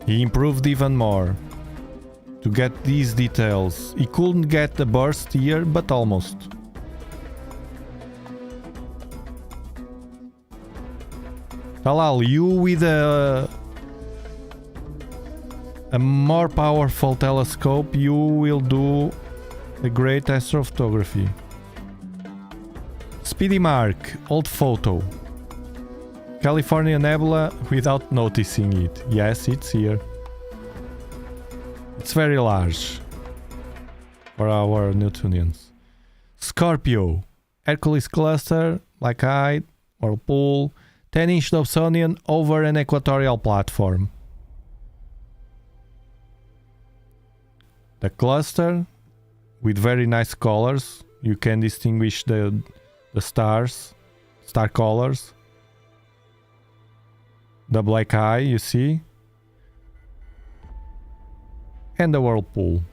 He improved even more to get these details. He couldn't get the burst here, but almost. Talal, you with a more powerful telescope, you will do a great astrophotography. Speedy Mark, old photo. California Nebula without noticing it. Yes, it's here. It's very large for our Newtonians. Scorpio, Hercules cluster, Black Eye, Whirlpool, 10-inch Dobsonian over an equatorial platform. The cluster with very nice colors. You can distinguish the stars, star colors. The Black Eye, you see. And the Whirlpool.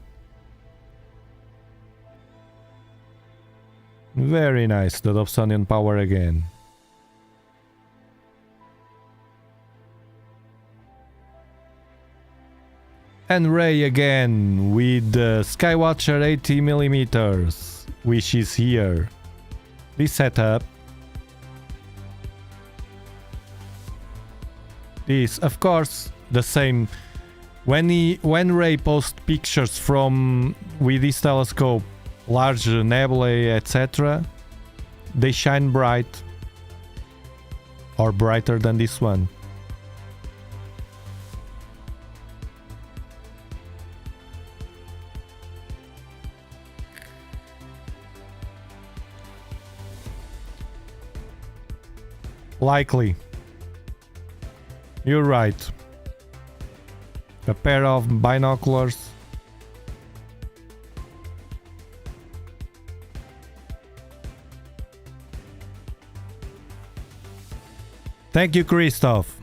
Very nice, the Dobsonian power again. And Ray again with the Skywatcher 80mm, which is here. This setup this. Of course, the same. When Ray posts pictures from with this telescope, large nebulae, etc., they shine bright or brighter than this one. Likely. You're right. A pair of binoculars. Thank you, Christoph.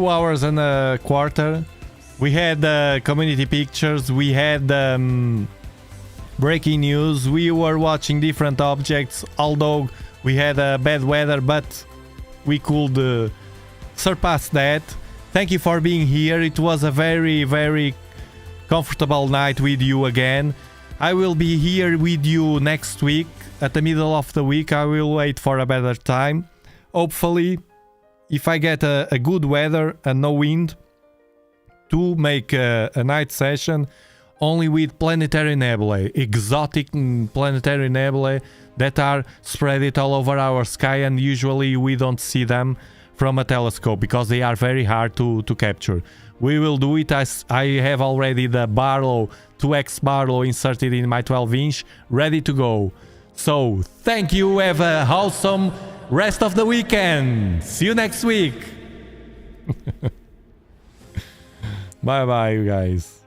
Hours and a quarter. We had community pictures, we had breaking news, we were watching different objects, although we had bad weather, but we could surpass that. Thank you for being here. It was a very, very comfortable night with you again. I will be here with you next week. At the middle of the week, I will wait for a better time. Hopefully, if I get a good weather and no wind, to make a night session only with planetary nebulae, exotic planetary nebulae that are spread all over our sky, and usually we don't see them from a telescope because they are very hard to capture. We will do it as I have already the Barlow 2x Barlow inserted in my 12-inch ready to go. So thank you, have a awesome rest of the weekend. See you next week. Bye bye, you guys.